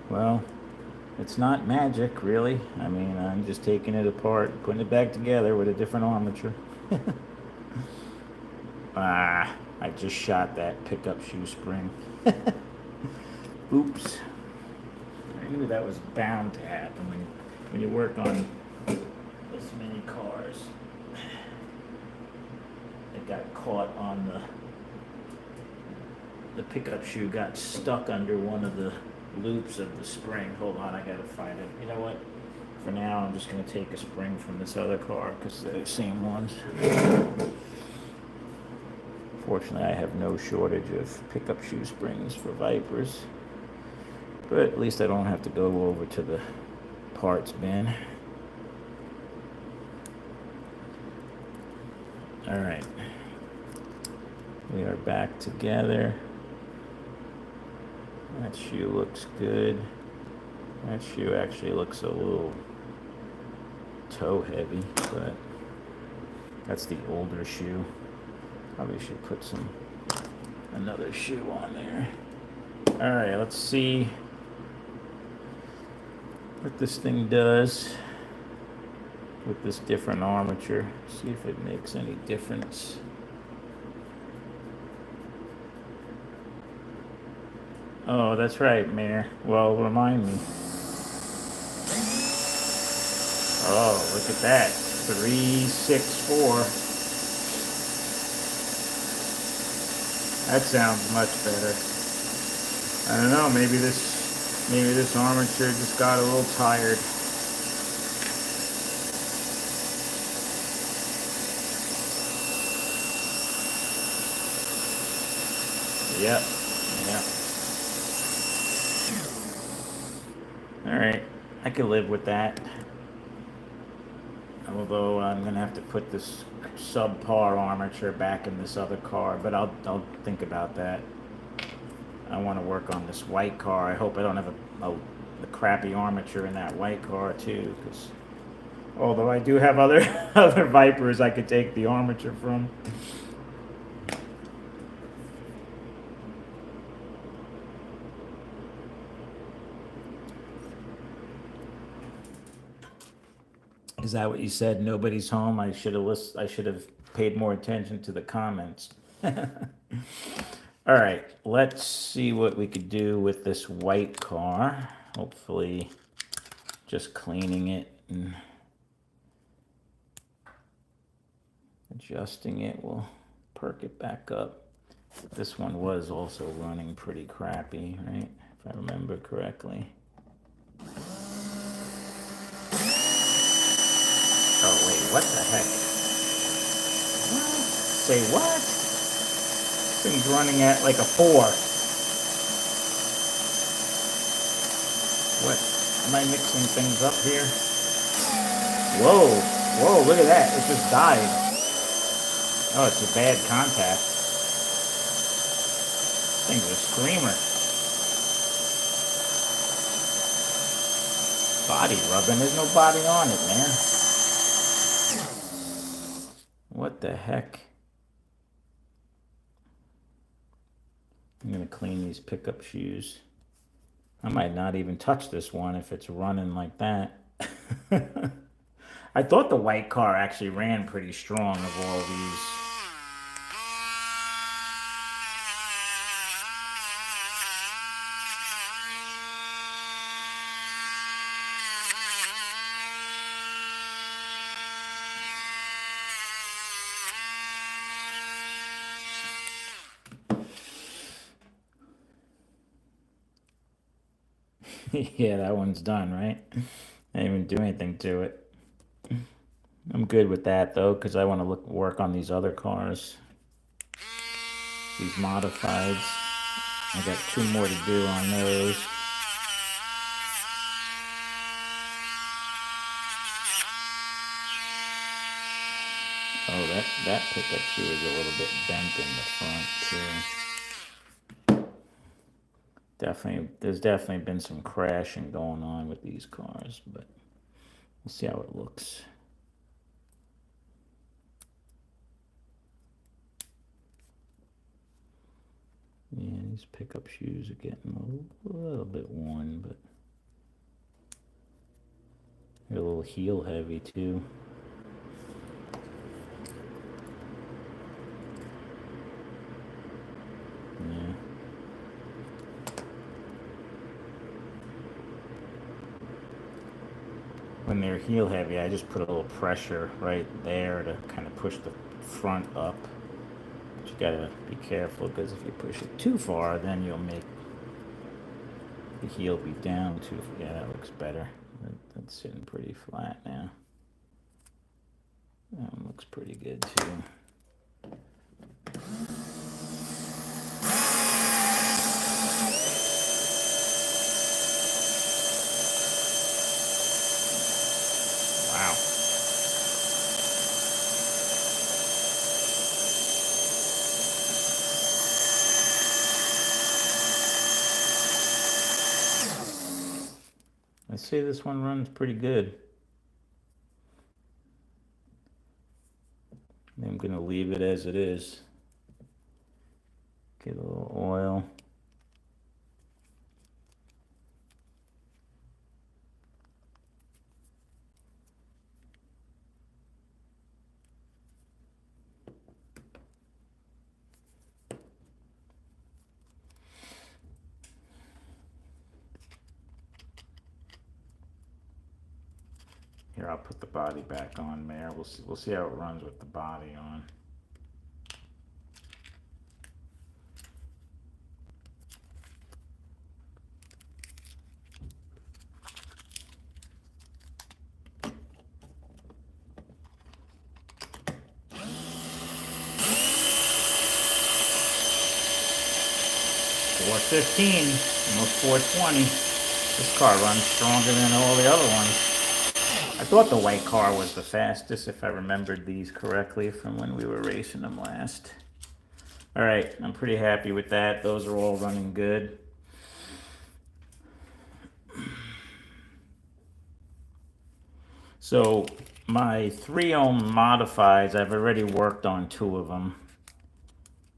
Well, it's not magic, really. I mean, I'm just taking it apart, putting it back together with a different armature. I just shot that pickup shoe spring. Oops. I knew that was bound to happen. when you work on this many cars, it got caught on the pickup shoe got stuck under one of the loops of the spring. Hold on, I gotta find it. You know what? For now, I'm just gonna take a spring from this other car because they're the same ones. Fortunately, I have no shortage of pickup shoe springs for Vipers, but at least I don't have to go over to the parts bin. All right, we are back together. That shoe looks good. That shoe actually looks a little toe heavy, but that's the older shoe. Probably should put another shoe on there. All right, let's see what this thing does with this different armature. See if it makes any difference. Oh, that's right, Mayor. Well, remind me. Oh, look at that. 364. That sounds much better. I don't know, maybe this armature just got a little tired. Yep. Alright, I could live with that. Although I'm gonna have to put this subpar armature back in this other car, but I'll think about that. I want to work on this white car. I hope I don't have a crappy armature in that white car too, because although I do have other Vipers I could take the armature from. Is that what you said? Nobody's home. I should have paid more attention to the comments. All right, let's see what we could do with this white car. Hopefully, just cleaning it and adjusting it will perk it back up. This one was also running pretty crappy, right? If I remember correctly. Oh, wait, what the heck? What? Say what? This thing's running at like a 4. What? Am I mixing things up here? Whoa, look at that. It just died. Oh, it's a bad contact. This thing's a screamer. Body rubbing. There's no body on it, man. What the heck? I'm gonna clean these pickup shoes. I might not even touch this one if it's running like that. I thought the white car actually ran pretty strong of all these. Yeah, that one's done, right? I didn't even do anything to it. I'm good with that though, because I want to work on these other cars, these modifieds. I got 2 more to do on those. Oh, that pickup shoe is a little bit bent in the front too. There's definitely been some crashing going on with these cars, but we'll see how it looks. Yeah, these pickup shoes are getting a little bit worn, but they're a little heel heavy too. Yeah. when they're heel heavy, I just put a little pressure right there to kind of push the front up. But you gotta be careful, because if you push it too far, then you'll make the heel be down too. Yeah, that looks better. That's sitting pretty flat now. That one looks pretty good too. Wow. I say this one runs pretty good. I'm going to leave it as it is. Get a little oil. Here, I'll put the body back on there. We'll see how it runs with the body on. $415, almost $420. This car runs stronger than all the other ones. I thought the white car was the fastest, if I remembered these correctly from when we were racing them last. All right, I'm pretty happy with that. Those are all running good. So my 3-ohm modifieds, I've already worked on 2 of them.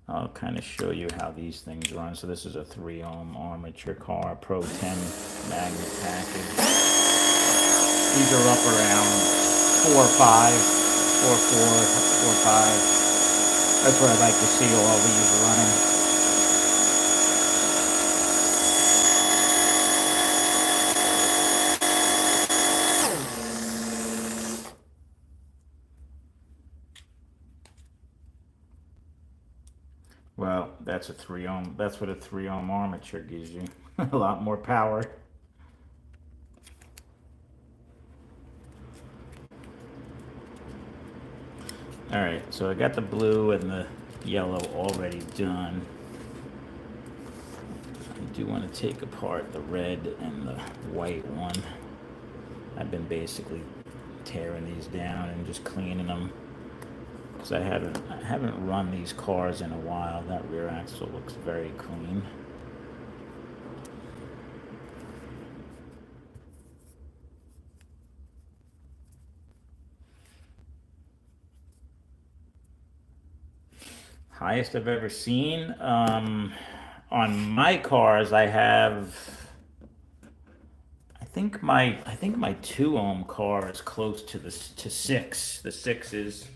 I'll kind of show you how these things run. So this is a 3-ohm Armature car, Pro 10 magnet package. These are up around 4 or 5, 4 4, 4 5. That's what I'd like to see all these running. Well, that's a 3-ohm. That's what a 3-ohm armature gives you. A lot more power. All right, so I got the blue and the yellow already done. I do want to take apart the red and the white one. I've been basically tearing these down and just cleaning them, because I haven't run these cars in a while. That rear axle looks very clean. Highest I've ever seen. On my cars, I have. I think my 2-ohm car is close to 6. The 6 is.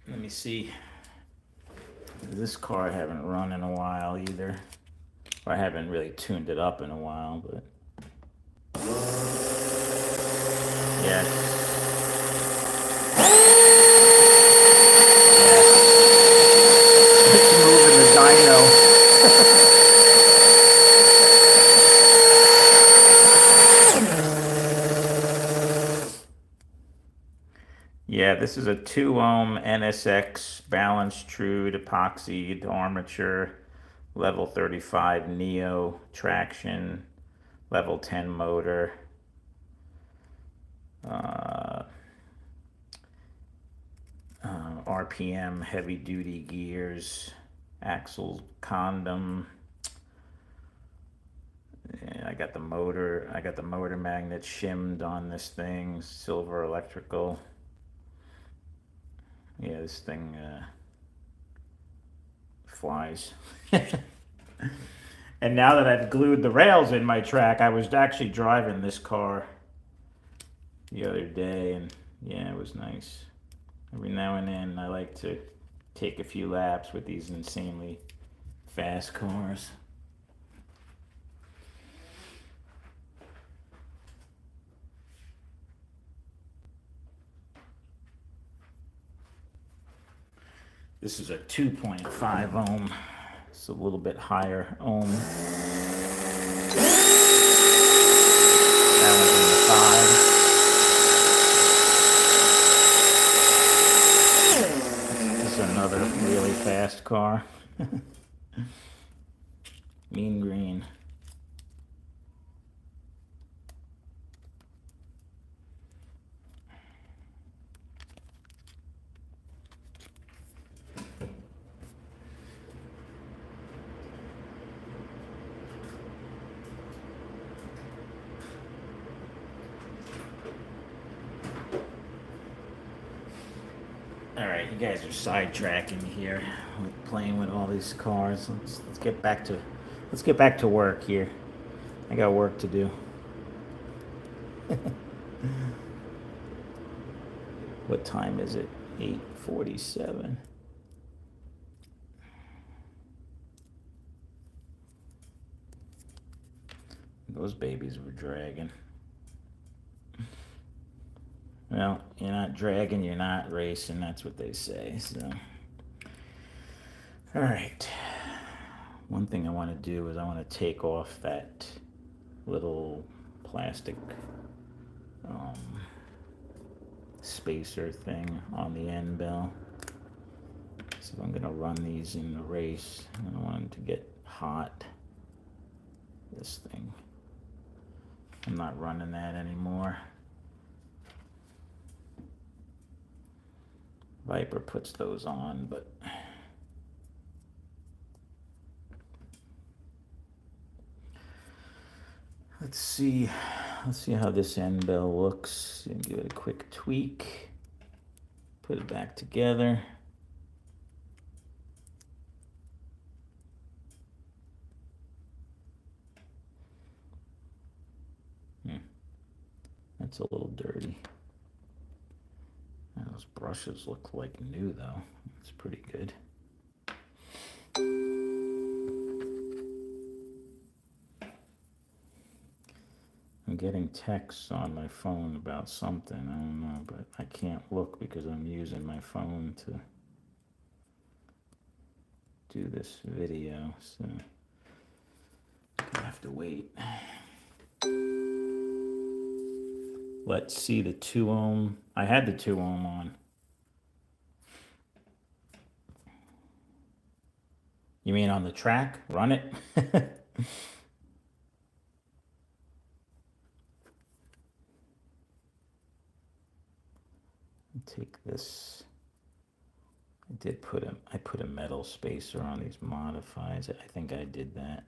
Let me see. This car I haven't run in a while either. Or I haven't really tuned it up in a while, but. Yes. Yes. It's moving the dyno. Yeah, this is a 2-ohm NSX balanced true epoxied armature, level 35 Neo traction, level 10 motor. RPM heavy duty gears, axle condom. Yeah, I got the motor magnet shimmed on this thing, silver electrical. Yeah, this thing flies. And now that I've glued the rails in my track, I was actually driving this car the other day, and yeah, it was nice. Every now and then I like to take a few laps with these insanely fast cars. This is a 2.5 ohm. It's a little bit higher ohm. That one's in the 5. This is another really fast car. Mean green. All right, you guys are sidetracking here, playing with all these cars. Let's get back to work here. I got work to do. What time is it? 8:47. Those babies were dragging. Well, you're not dragging, you're not racing. That's what they say. So, all right. One thing I want to do is I want to take off that little plastic spacer thing on the end bell. So I'm going to run these in the race. I don't want them to get hot. This thing. I'm not running that anymore. Viper puts those on, but let's see how this end bell looks. Give it a quick tweak. Put it back together. That's a little dirty. Those brushes look like new though. It's pretty good. I'm getting texts on my phone about something. I don't know, but I can't look because I'm using my phone to do this video. So I have to wait. Let's see the 2 ohm. I had the 2 ohm on. You mean on the track? Run it? Take this. I put a metal spacer on these modifies. I think I did that.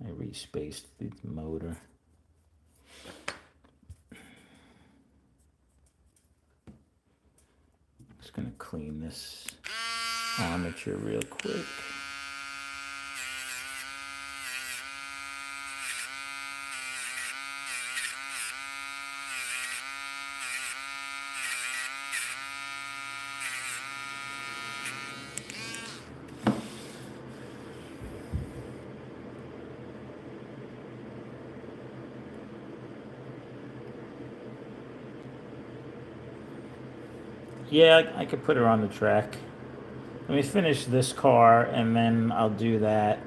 I respaced the motor. Just gonna clean this armature real quick. Yeah, I could put her on the track. Let me finish this car and then I'll do that.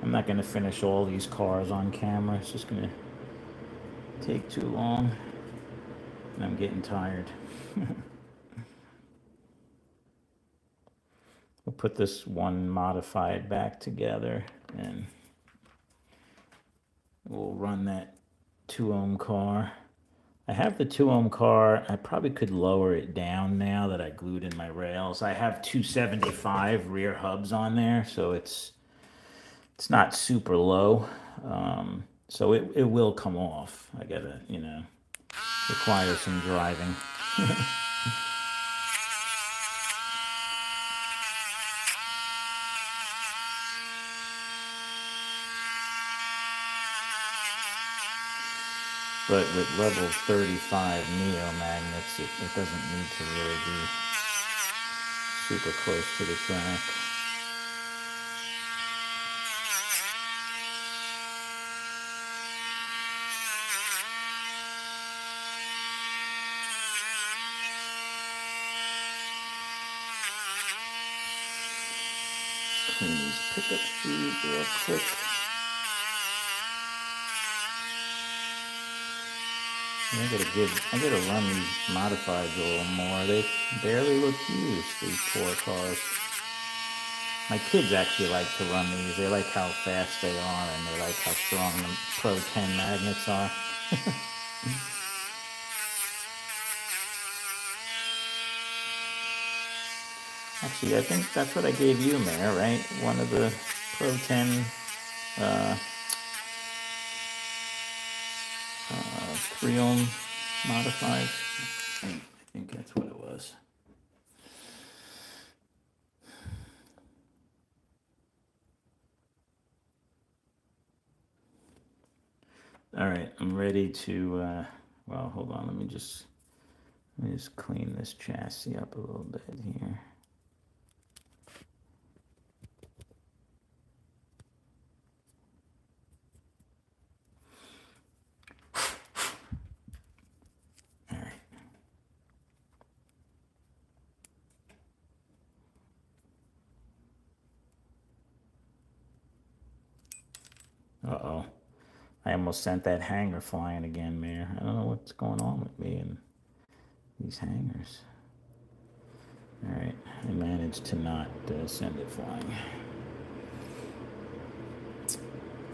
I'm not going to finish all these cars on camera. It's just going to take too long. And I'm getting tired. We'll put this one modified back together and we'll run that 2 ohm car. I have the 2 ohm car. I probably could lower it down now that I glued in my rails. I have 275 rear hubs on there, so it's not super low. So it will come off. I gotta, require some driving. But with level 35 Neo magnets, it doesn't need to really be super close to the track. clean these pickup screws real quick. I gotta run these modifieds a little more. They barely look used, these poor cars. My kids actually like to run these. They like how fast they are, and they like how strong the Pro 10 magnets are. Actually, I think that's what I gave you, Mayor, right? One of the Pro 10 3 ohm modified. I think that's what it was. All right, I'm ready to, well, hold on, let me just clean this chassis up a little bit here. All right. Uh-oh. I almost sent that hanger flying again, Mayor. I don't know what's going on with me and these hangers. All right, I managed to not send it flying.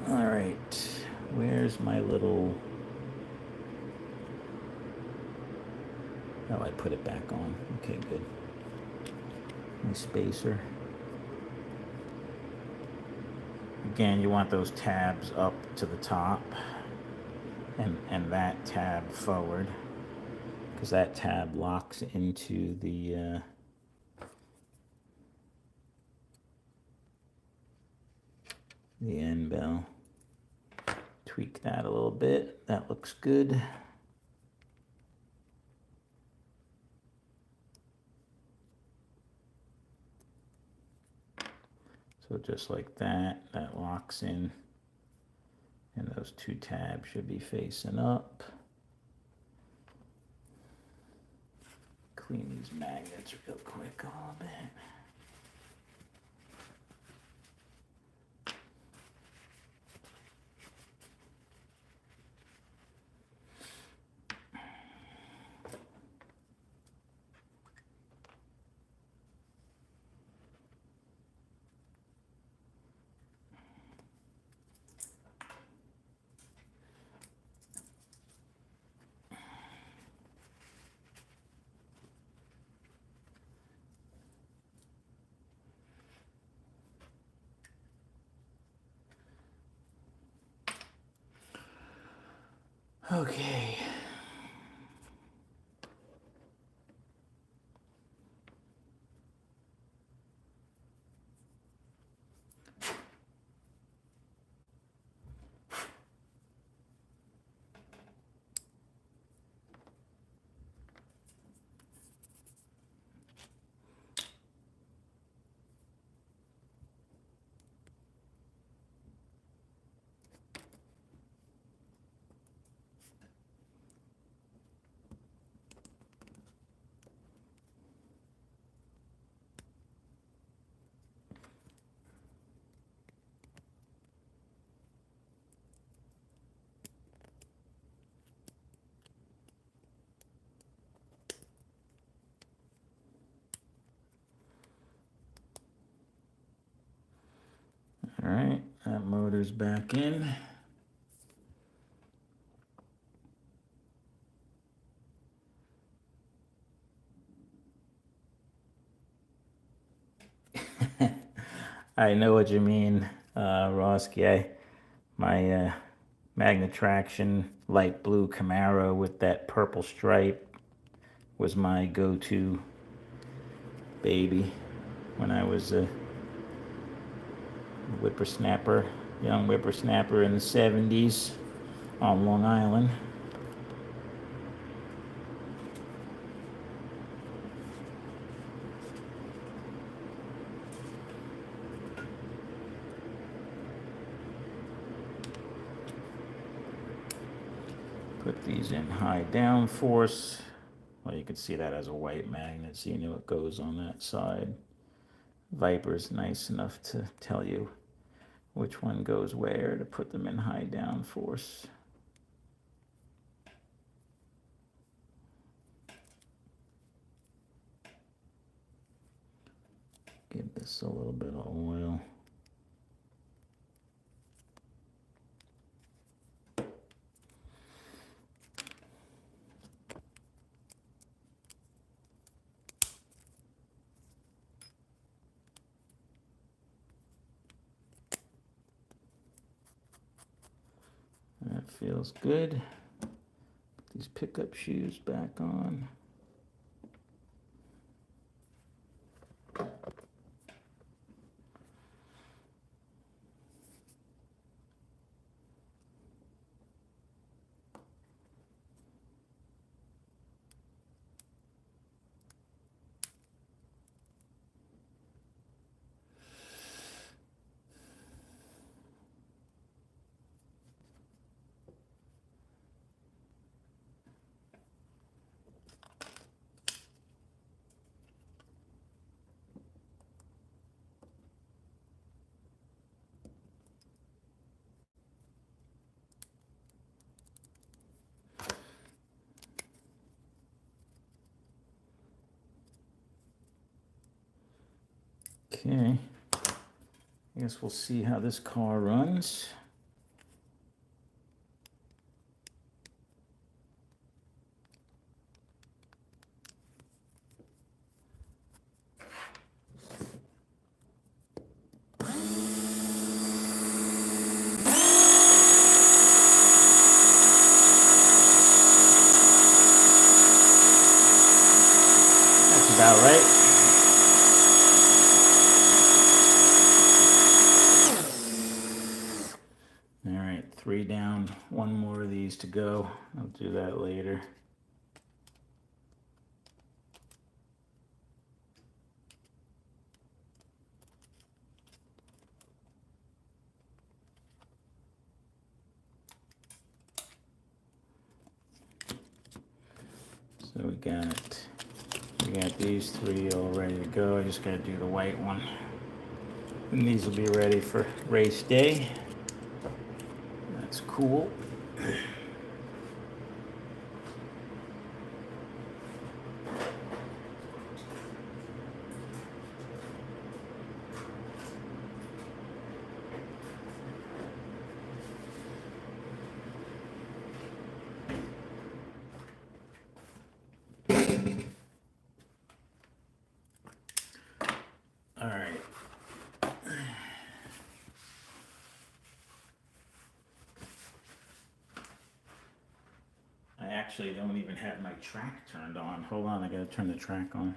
All right, where's my little... Oh, I put it back on. Okay, good. My spacer. Again, you want those tabs up to the top and that tab forward, because that tab locks into the end bell. Tweak that a little bit. That looks good. So just like that, that locks in, and those two tabs should be facing up. Clean these magnets real quick a little bit. Okay. All right, that motor's back in. I know what you mean, Roski. My Magna Traction light blue Camaro with that purple stripe was my go-to baby when I was a whippersnapper, young whippersnapper in the 70s on Long Island. Put these in high downforce. Well, you can see that as a white magnet, so you know it goes on that side. Viper's nice enough to tell you which one goes where to put them in high downforce. Give this a little bit of oil. That feels good. Put these pickup shoes back on. Okay, I guess we'll see how this car runs. That's about right. All right, 3 down, 1 more of these to go. I'll do that later. So we got these 3 all ready to go. I just got to do the white one. And these will be ready for race day. That's cool. All right. I actually don't even have my track turned on. Hold on, I gotta turn the track on.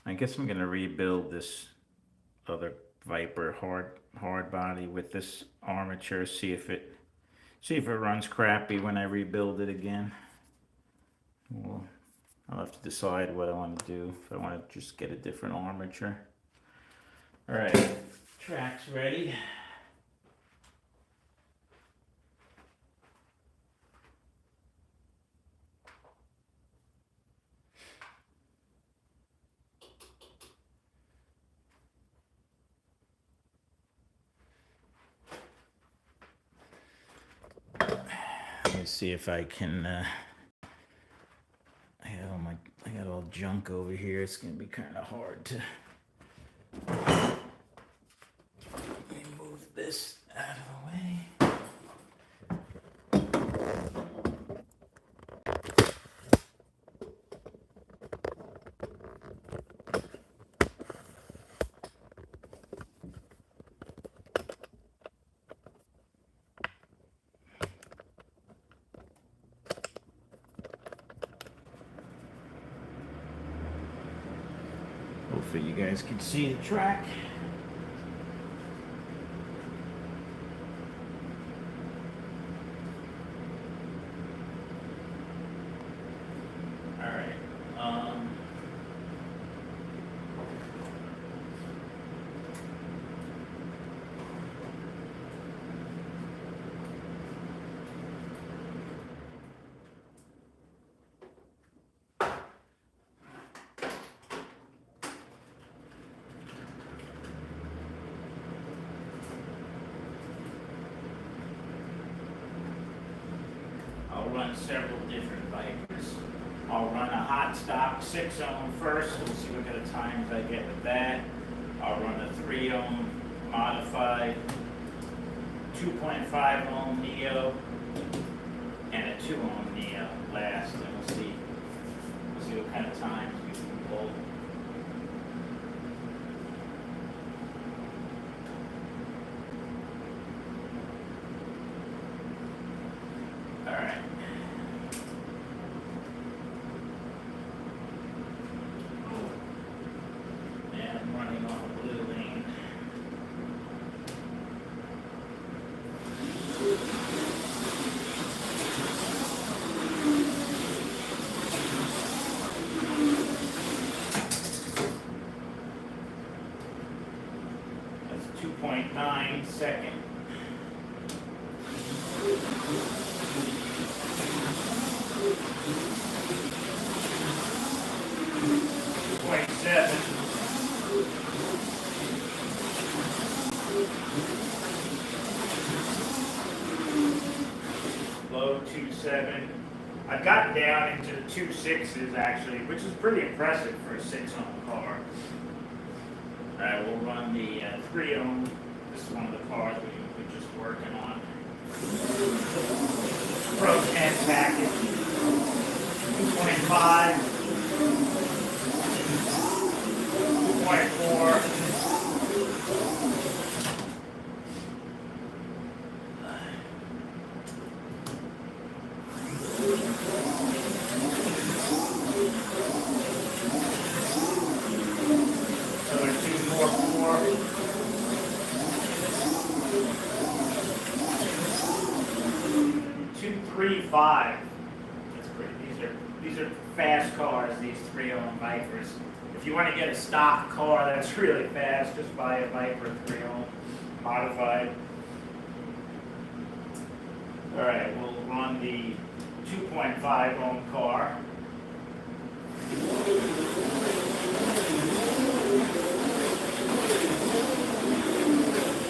I guess I'm gonna rebuild this other Viper hard body with this armature. See if it runs crappy when I rebuild it again. Well, I'll have to decide what I want to do. If I want to just get a different armature. All right, track's ready. Let me see if I can. I got all junk over here. It's gonna be kind of hard to this out of the way. Hopefully you guys can see the track. I'll run several different Vipers. I'll run a hot stock 6 ohm first. We'll see what kind of times I get with that. I'll run a 3 ohm modified, 2.5 ohm Neo, and a 2 ohm Neo last, and we'll see what kind of times we can pull. All right. And I'm running on a blue lane. That's 2.9 second. Low 2.7. I've gotten down into the 2.6s actually, which is pretty impressive for a 6 ohm car. Alright, we'll run the 3 ohm. This is one of the cars we're just working on. Pro 10 package. 2.5. 2.4. Another 2.44. 2.35. That's pretty. These are fast cars. These 3 ohm Vipers. If you want to get a stock car that's really fast, just buy a Viper 3 ohm modified. All right, we'll run the 2.5 ohm car.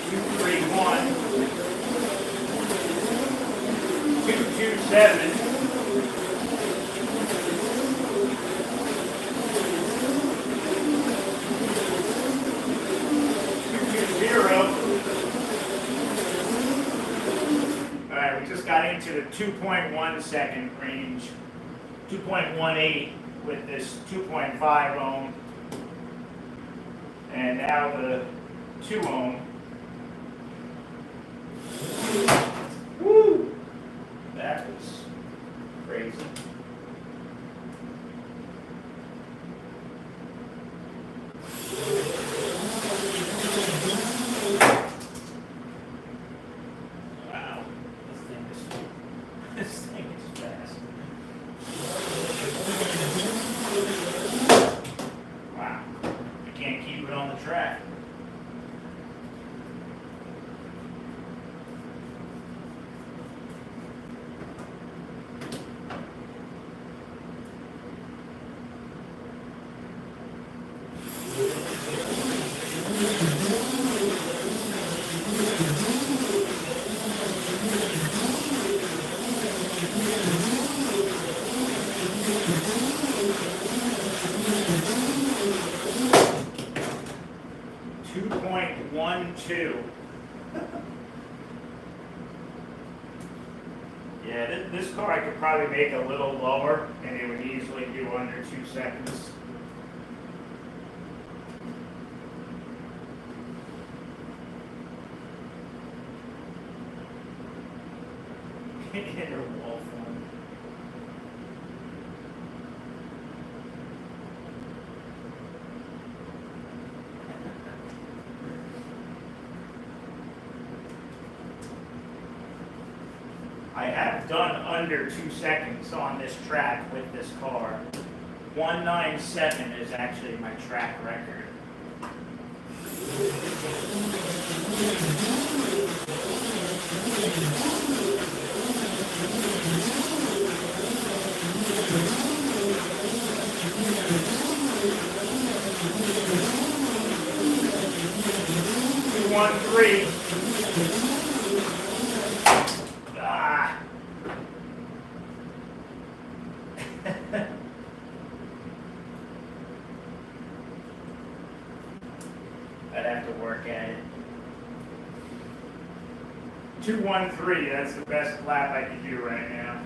2.31. 2.27. 2.20. All right, we just got into the 2.1 second range. 2.18 with this 2.5 ohm. And now the 2 ohm. Woo! That was crazy. Wow, this thing is fast. Wow, I can't keep it on the track. .12. Yeah, this car I could probably make a little lower, and it would easily do under 2 seconds. Inner wall form. I have done under 2 seconds on this track with this car. 197 is actually my track record. Two, 1, 3. Ah. I'd have to work at it. 2:13. That's the best lap I can do right now.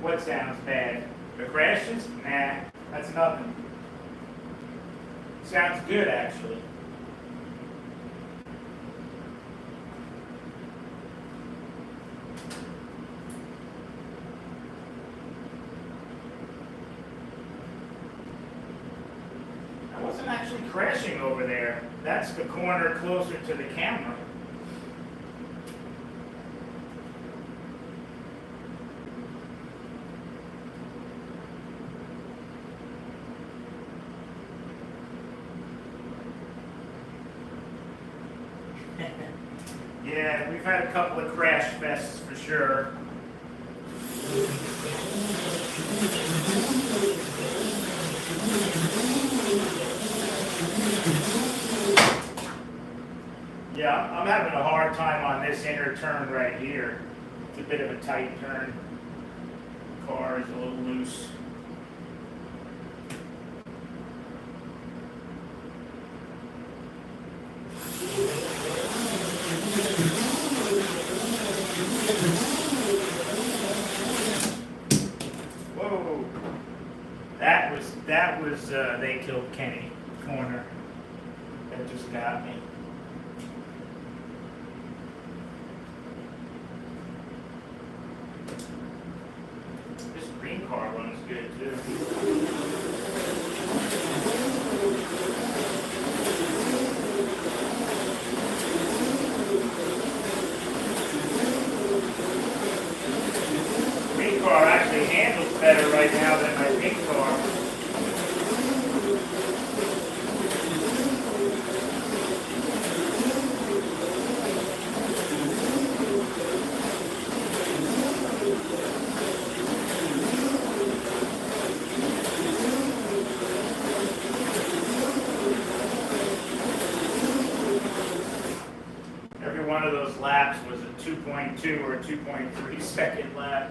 What sounds bad? The crashes? Nah, that's nothing. Sounds good, actually. I wasn't actually crashing over there. That's the corner closer to the camera. Yeah, we've had a couple of crash fests for sure. Yeah, I'm having a hard time on this inner turn right here. It's a bit of a tight turn. The car is a little loose. Whoa. That was they killed Kenny corner. That just got me. This green car runs good too. Green car actually handles better right now than my pink car. Every one of those laps was a 2.2 or 2.3 second lap.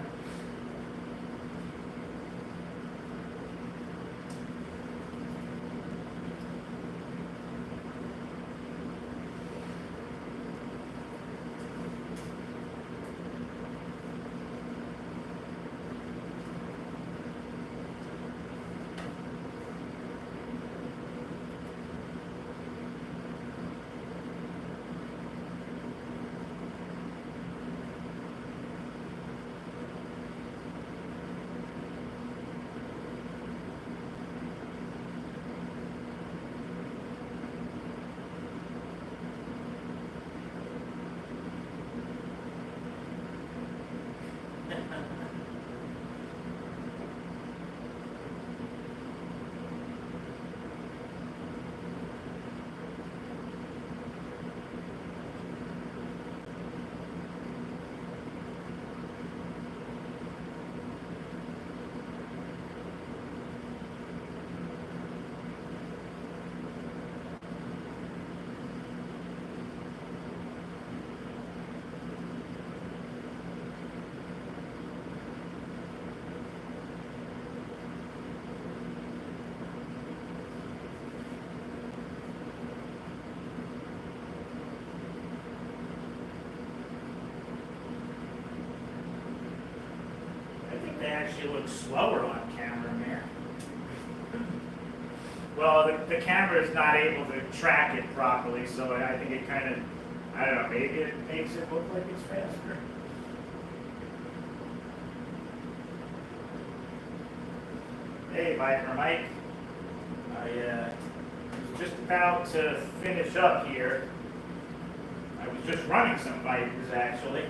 actually looks slower on camera in there. Well, the camera is not able to track it properly, so I think it kind of, I don't know, maybe it makes it look like it's faster. Hey, Viper Mike. I was just about to finish up here. I was just running some Vipers, actually.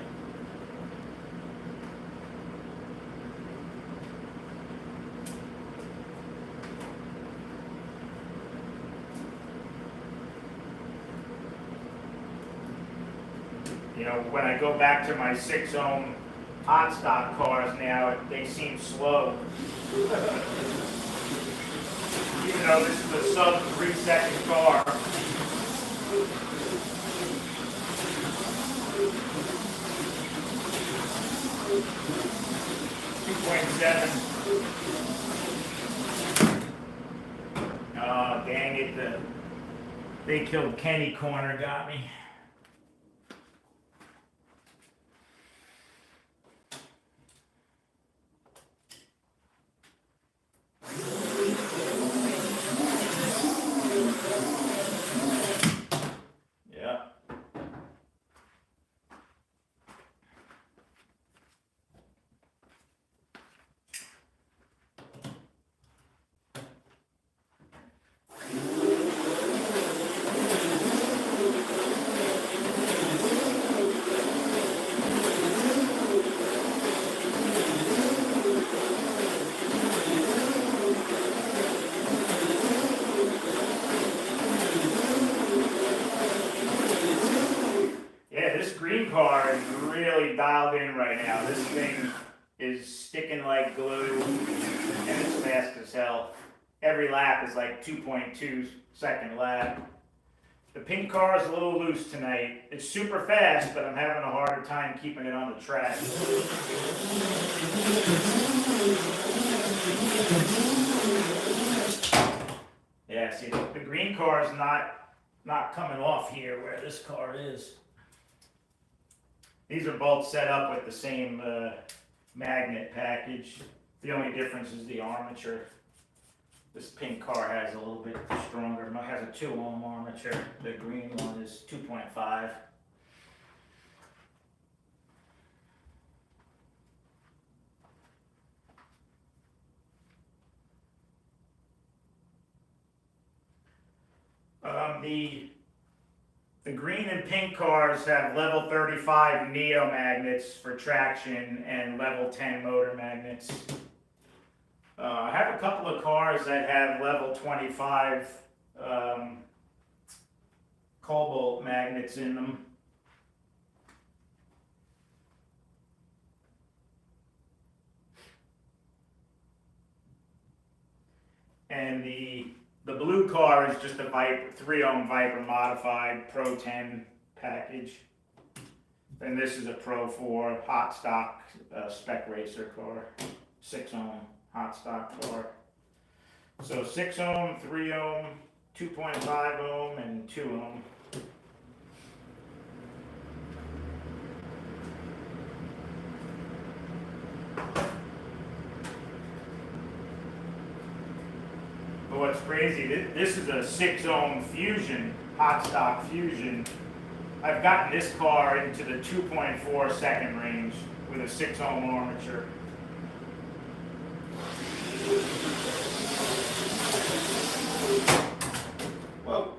You know, when I go back to my 6 ohm hot stock cars now, they seem slow. Even though this is a sub 3-second car. 2.7. Oh, dang it. They killed Kenny Corner got me. Car is really dialed in right now. This thing is sticking like glue and it's fast as hell. Every lap is like 2.2 second lap. The pink car is a little loose tonight. It's super fast, but I'm having a harder time keeping it on the track. Yeah, see, the green car is not coming off here where this car is. These are both set up with the same magnet package. The only difference is the armature. This pink car has a little bit stronger. It has a 2 ohm armature. The green one is 2.5. The green and pink cars have level 35 neo magnets for traction and level 10 motor magnets. I have a couple of cars that have level 25 cobalt magnets in them. And the blue car is just a 3 ohm Viper modified Pro 10 package. And this is a Pro 4 hot stock spec racer car, 6 ohm hot stock car. So 6 ohm, 3 ohm, 2.5 ohm, and 2 ohm. But what's crazy, this is a 6 ohm Fusion, hot stock Fusion. I've gotten this car into the 2.4 second range with a 6 ohm armature. Whoa.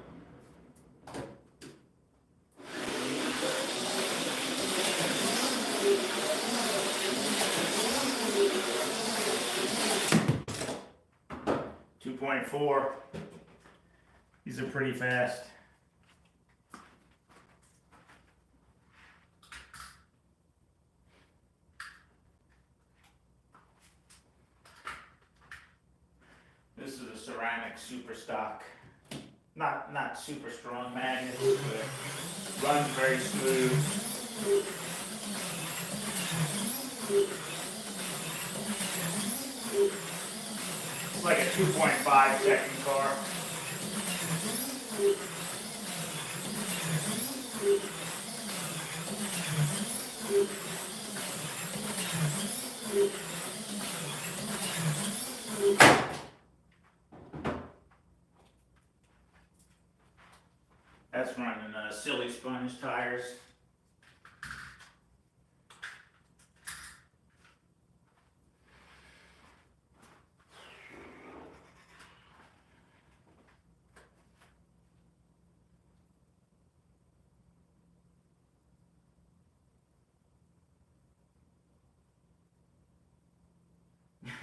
.4. These are pretty fast. This is a ceramic super stock. Not super strong magnet, but runs very smooth. It's like a 2.5 second car. That's running silly sponge tires.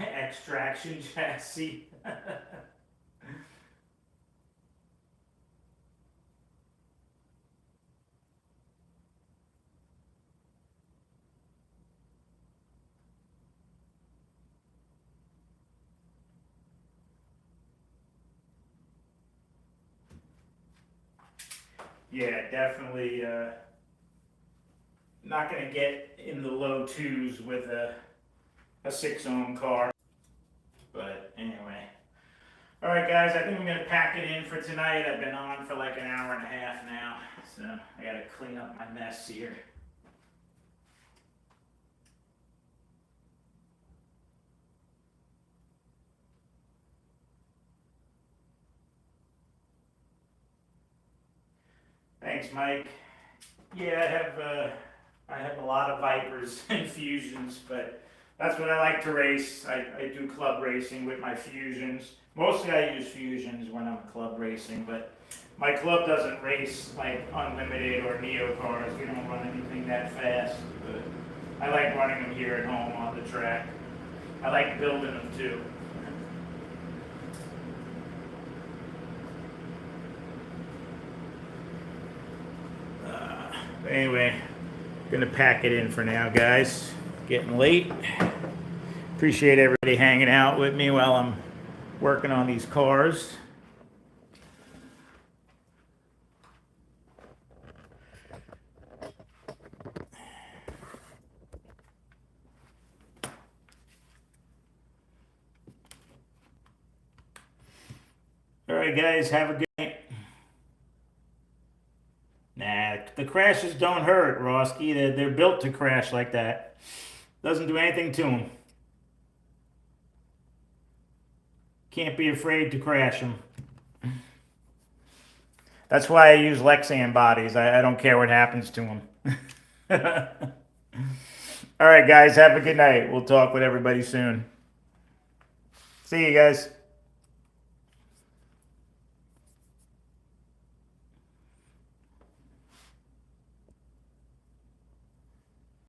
Extraction chassis. Yeah, definitely not going to get in the low twos with a 6 ohm car. But anyway. All right, guys, I think I'm going to pack it in for tonight. I've been on for like an hour and a half now, so I got to clean up my mess here. Thanks, Mike. Yeah, I have a lot of Vipers and Fusions, but that's what I like to race. I do club racing with my Fusions. Mostly I use Fusions when I'm club racing, but my club doesn't race like Unlimited or Neo cars. We don't run anything that fast, but I like running them here at home on the track. I like building them too. Anyway, gonna pack it in for now, guys. Getting late. Appreciate everybody hanging out with me while I'm working on these cars. All right, guys, have a good night. Nah, the crashes don't hurt, Roski. They're built to crash like that. Doesn't do anything to them. Can't be afraid to crash them. That's why I use Lexan bodies. I don't care what happens to them. All right, guys, have a good night. We'll talk with everybody soon. See you guys.